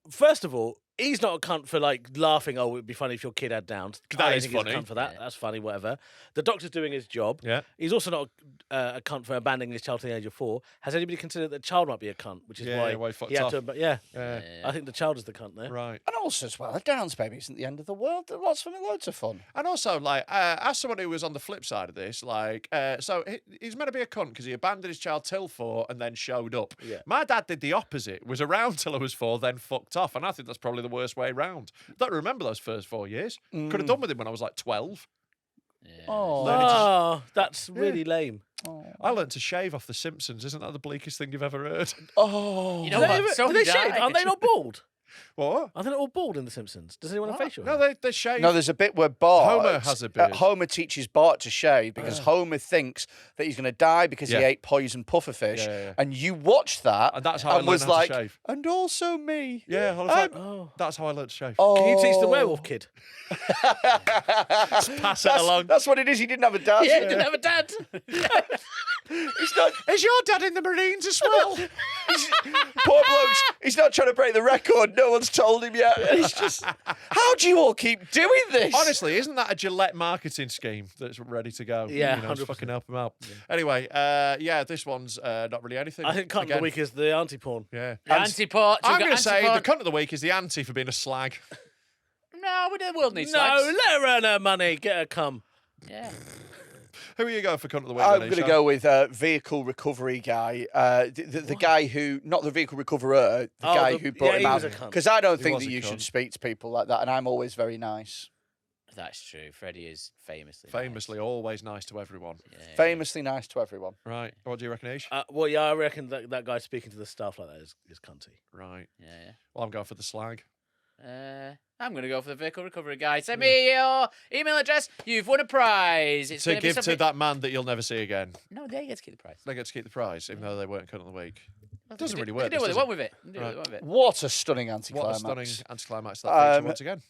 first of all, he's not a cunt for like laughing. Oh, it'd be funny if your kid had Downs. That I don't is think he's funny. a cunt for that. That's funny. Whatever. The doctor's doing his job. Yeah. He's also not a cunt for abandoning his child to the age of 4. Has anybody considered that the child might be a cunt? Which is why he fucked he had off. to. But I think the child is the cunt there. Right. And also, as well, a Downs baby isn't the end of the world. There are loads of fun. And also, like, as someone who was on the flip side of this, like, so he's meant to be a cunt because he abandoned his child till 4 and then showed up. Yeah. My dad did the opposite, was around till I was 4, then fucked off. And I think that's probably the worst way round. Don't remember those first 4 years. Could have done with him when I was like 12. Oh, that's really lame. I learned to shave off The Simpsons. Isn't that the bleakest thing you've ever heard? Oh. You know what? Do So they did I. shave? Aren't they not bald? What? Are they not all bald in The Simpsons? Does anyone have facial hair? No, they shave. No, there's a bit where Bart... Homer has a beard. Homer teaches Bart to shave because Homer thinks that he's going to die because he Yeah. ate poison pufferfish. Yeah. And you watched that And that's how I learned was how to like, shave. and also me. Yeah, I was like, that's how I learned to shave. Can you teach the werewolf kid? Pass it along. That's what it is. He didn't have a dad. Yeah, he didn't have a dad. He's not... Is your dad in the Marines as well? Poor blokes. He's not trying to break the record. No one's told him yet. It's just... How do you all keep doing this? Honestly, isn't that a Gillette marketing scheme that's ready to go? Yeah, you know, just 100%. fucking help him out. Anyway, this one's not really anything. I think cunt of the Again. week is the anti-porn. Yeah. The anti-port. I'm going to say the cunt of the week is the anti for being a slag. No, the world needs No, slags. let her earn her money. Get her cum. Yeah. Who are you going for cunt of the week? I'm then, going to Eshaan? go with vehicle recovery guy. The guy who, not the vehicle recoverer, the guy who brought him he out. was a cunt. Because I don't He think was that a you cunt. should speak to people like that, and I'm always very nice. That's true. Freddie is famously always nice to everyone. nice. Yeah. Famously nice to everyone. Right. What do you reckon, Ish? Well, yeah, I reckon that guy speaking to the staff like that is cunty. Right. Yeah. Well, I'm going for the slag. I'm going to go for the vehicle recovery guy. Send me your email address. You've won a prize. It's To gonna be give to something... that man that you'll never see again. No, they get to keep the prize. They get to keep the prize, even though they weren't cunt of the week. Well, Doesn't they really can work. do what this, they does want with it. They can do what they want with it. What a stunning What anticlimax. a stunning anticlimax that feature once again.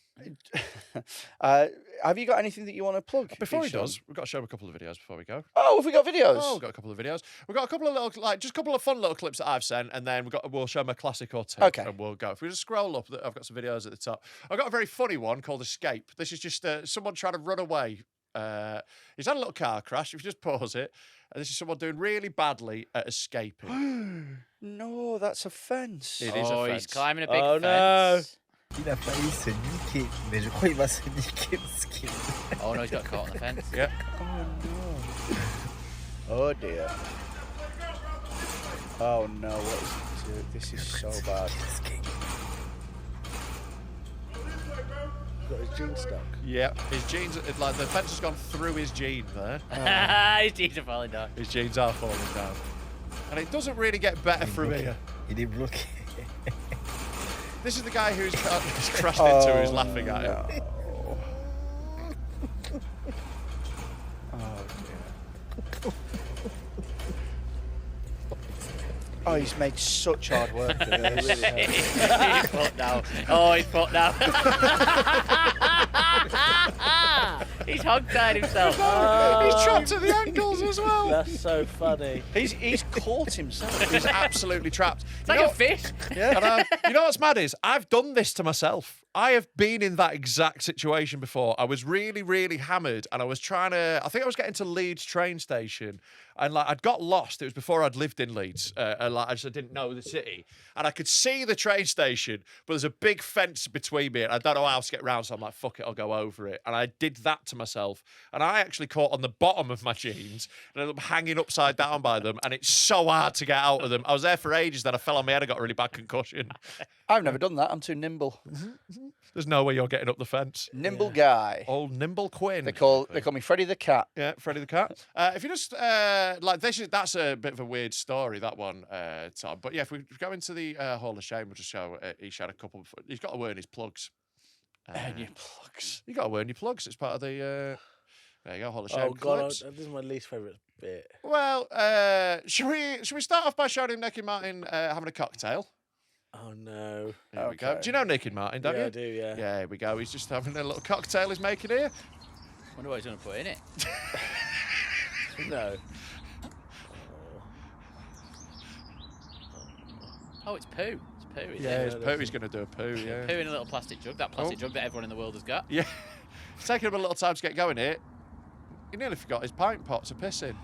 Have you got anything that you want to plug? Before he Eshaan? does, we've got to show him a couple of videos before we go. Oh, have we got videos? Oh, we've got a couple of videos. We've got a couple of little, just a couple of fun little clips that I've sent, and then we'll show them a classic or two. Okay. And we'll go. If we just scroll up, I've got some videos at the top. I've got a very funny one called Escape. This is just someone trying to run away. He's had a little car crash. If you just pause it, and this is someone doing really badly at escaping. No, that's a fence. It is a Oh, fence. he's climbing a big Oh, fence. Il a failli se niquer, mais je crois qu'il va se niquer parce qu'il... Oh no, he's got caught on the fence. Yeah. Oh dear. Oh no, what is he doing? This is so bad. Got his jeans stuck. Yeah. His jeans, like the fence has gone through his jean there. His jeans are falling down. His jeans are falling down. And it doesn't really get better from here. Il est bloqué. This is the guy who's crashed into, who's laughing at him. Oh, he's made such hard work of this. He's put down. Oh, he's put down. He's hog-tied himself. He's trapped at the ankles as well. That's so funny. He's caught himself. He's absolutely trapped. It's like a fish. Yeah. You know what's mad is I've done this to myself. I have been in that exact situation before. I was really, really hammered, and I was trying to. I think I was getting to Leeds train station, and like I'd got lost. It was before I'd lived in Leeds, and like I just didn't know the city. And I could see the train station, but there's a big fence between me, and I don't know how to get round. So I'm like, "Fuck it, I'll go over it." And I did that to myself, and I actually caught on the bottom of my jeans, and I'm hanging upside down by them, and it's so hard to get out of them. I was there for ages, then I fell on my head. I got a really bad concussion. I've never done that. I'm too nimble. There's no way you're getting up the fence. Nimble guy. Old Nimble Quinn. They call me Freddy the Cat. Yeah, Freddy the Cat. If you just like that's a bit of a weird story, that one, Tom. But yeah, if we go into the Hall of Shame, we'll just show he's had a couple. He's got to wear his plugs. And your plugs. You got to wear your plugs. It's part of the. There you go, Hall of Shame. Oh God, clips. this is my least favourite bit. Well, should we start off by showing him Naked Martin having a cocktail? Oh no. Here we go. Do you know Naked Martin, don't Yeah, you? I do, yeah. Yeah, here we go. He's just having a little cocktail he's making here. Wonder what he's going to put in it. No. Oh, it's poo. It's poo. Is Yeah, it? his poo. He's going to do a poo, yeah. Poo in a little plastic jug. That plastic jug that everyone in the world has got. Yeah. It's taking him a little time to get going here. He nearly forgot his pint pot to piss in.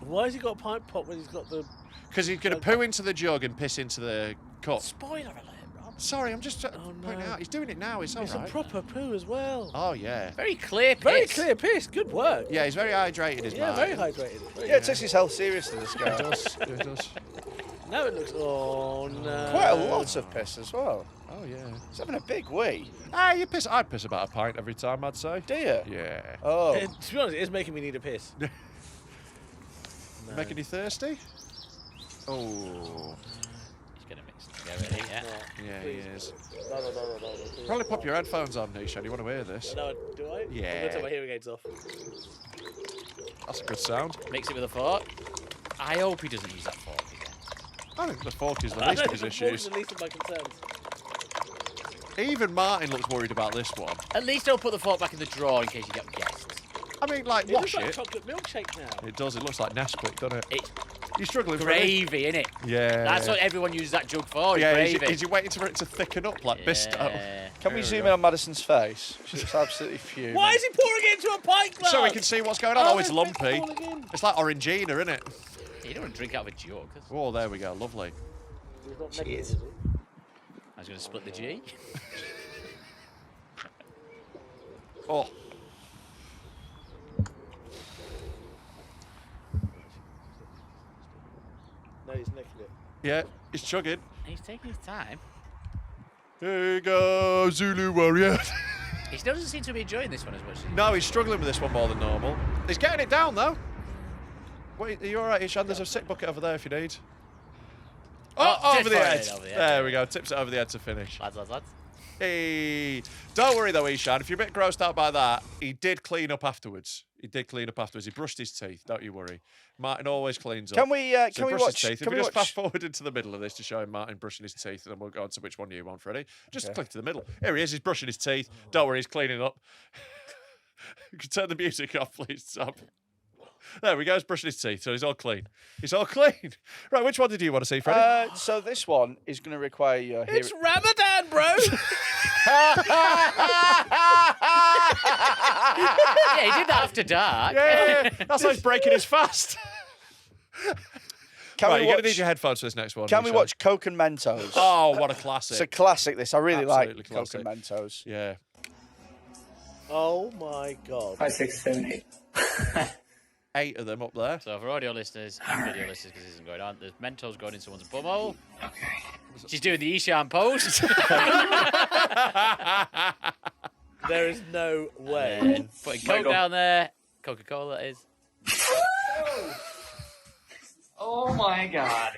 Why has he got a pint pot when he's got the... Because he's going to poo into the jug and piss into the cup. Spoiler alert, Rob. Sorry, I'm just pointing out. He's doing it now. It's all It's right. a proper poo as well. Oh, yeah. Very clear piss. Very clear piss. Good work. Yeah, he's very hydrated, his Yeah, man. very hydrated. Yeah, it takes his health seriously, this guy. It does. It does. Now it looks... Oh, no. Quite a lot of piss as well. Oh, yeah. He's having a big wee. You piss. I'd piss about a pint every time, I'd say. Do you? Yeah. Oh. To be honest, it is making me need a piss. Making you thirsty? Oh. He's going to mix it together, yeah. Yeah, he is. No. Probably pop your headphones on, Nishan. You want to hear this? No, do I? Yeah. I'm going to take my hearing aids off. That's a good sound. Mix it with a fork. I hope he doesn't use that fork again. I think the fork is the least of his issues. The least of my concerns. Even Martin looks worried about this one. At least don't put the fork back in the drawer in case you get guests. I mean, like, It wash looks like it. chocolate milkshake now. It does. It looks like Nesquik, doesn't it? It's You're struggling for it. gravy, innit? Yeah. That's what everyone uses that jug for, Yeah, gravy. is you waiting for it to thicken up like Bisto? Yeah. Can we zoom in on Madison's face? She looks absolutely fuming. Why is he pouring it into a pint glass? So we can see what's going on. Oh, it's there's bits lumpy. falling in. It's like Orangina, isn't it? You don't want to drink out of a jug. Oh, there we go. Lovely. He's not necking it, is Cheers. he? I was going to split the G. Oh. No, he's necking it. Yeah, he's chugging. He's taking his time. Here you go, Zulu warrior. He still doesn't seem to be enjoying this one as much as he No, he's struggling with this one more than normal. He's getting it down, though. Wait, are you all right, Eshaan? There's a sick bucket over there if you need. Oh, just over the fire head. it over the head. There we go. Tips it over the head to finish. Lads. Hey. Don't worry, though, Eshaan. If you're a bit grossed out by that, he did clean up afterwards. He brushed his teeth. Don't you worry. Martin always cleans up. Can we? So Can we brush his watch? teeth. Can If we we just fast watch? forward into the middle of this to show him Martin brushing his teeth, and then we'll go on to which one you want, Freddie. Just Okay. click to the middle. Here he is. He's brushing his teeth. Don't worry, he's cleaning up. You can turn the music off, please, Tom. There we go. He's brushing his teeth, so he's all clean. He's all clean. Right, which one did you want to see, Freddie? So this one is going to require your hearing. It's Ramadan, bro. Yeah, he did that after dark. Yeah. That's how he's breaking his fast. Can Right, we you're going watch? to need your headphones for this next one. Can we Eshaan. watch Coke and Mentos? Oh, what a classic. It's a classic. This I really Absolutely like classic. Coke and Mentos. Yeah. Oh my God. 5, 6, 7, 8. 8 of them up there. So for audio listeners and video listeners, because this isn't going on, there's Mentos going in someone's bumhole. Okay. She's doing the Eshaan pose. There is no way. And putting Coke down there. Coca-Cola is. Oh my God.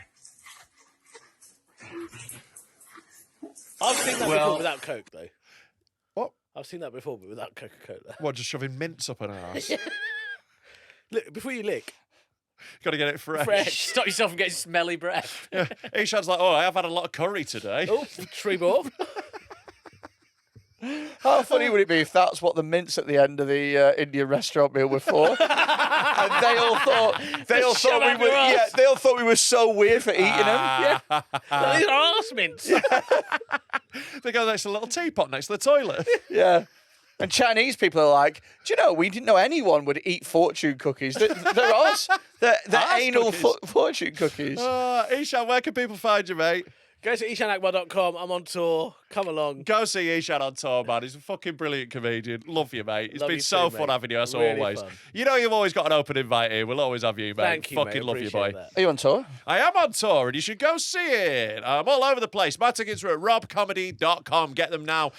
I've seen that Well- before without Coke, though. What? I've seen that before, but without Coca-Cola. What, just shoving mints up an arse? Look, before you lick, Got to get it fresh. fresh. Stop yourself from getting smelly breath. Yeah. Eshaan's like, oh, I have had a lot of curry today. Oh, tree ball. How funny would it be if that's what the mints at the end of the Indian restaurant meal were for? And they all thought they all thought we were so weird for eating them. Yeah. These are arse mints. They go next to a little teapot next to the toilet. Yeah. And Chinese people are like, do you know, we didn't know anyone would eat fortune cookies. They're us. They're anal fortune cookies. Eshaan, where can people find you, mate? Go to eshaanakbar.com. I'm on tour. Come along. Go see Eshaan on tour, man. He's a fucking brilliant comedian. Love you, mate. It's Love been you so too, fun mate. having you, as Really always. fun. You know you've always got an open invite here. We'll always have you, mate. Thank you, fucking mate. love you, Appreciate boy. that. Are you on tour? I am on tour, and you should go see it. I'm all over the place. My tickets are at robcomedy.com. Get them now.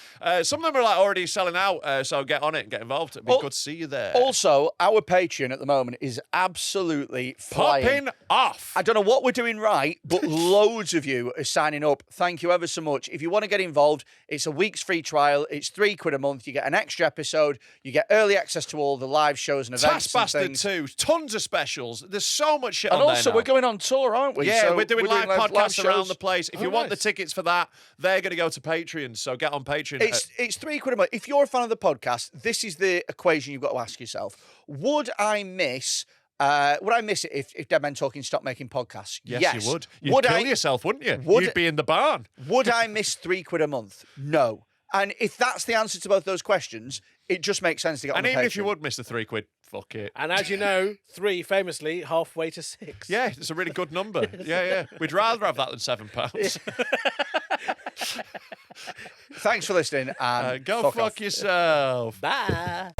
Some of them are like already selling out, so get on it and get involved. It'd be good to see you there. Also, our Patreon at the moment is absolutely flying. Popping off. I don't know what we're doing right, but loads of you are signing up. Thank you ever so much. If you want to get involved, it's a week's free trial. It's £3 a month. You get an extra episode. You get early access to all the live shows and events. Taskmaster and things. 2, tons of specials. There's so much shit And on also, there now. we're going on tour, aren't we? Yeah, So we're doing live podcasts shows. around the place. If you want the nice. tickets for that, they're going to go to Patreon. So get on Patreon. It's £3 a month. If you're a fan of the podcast, this is the equation you've got to ask yourself. Would I miss it if Dead Men Talking stopped making podcasts? Yes, you would. You'd kill yourself, wouldn't you? You'd be in the barn. Would I miss £3 a month? No. And if that's the answer to both those questions, it just makes sense to get on And the even if you Patreon. would miss the £3, fuck it. And as you know, 3 famously halfway to 6. Yeah, it's a really good number. Yeah. We'd rather have that than £7. Thanks for listening and Go fuck off. yourself. Bye.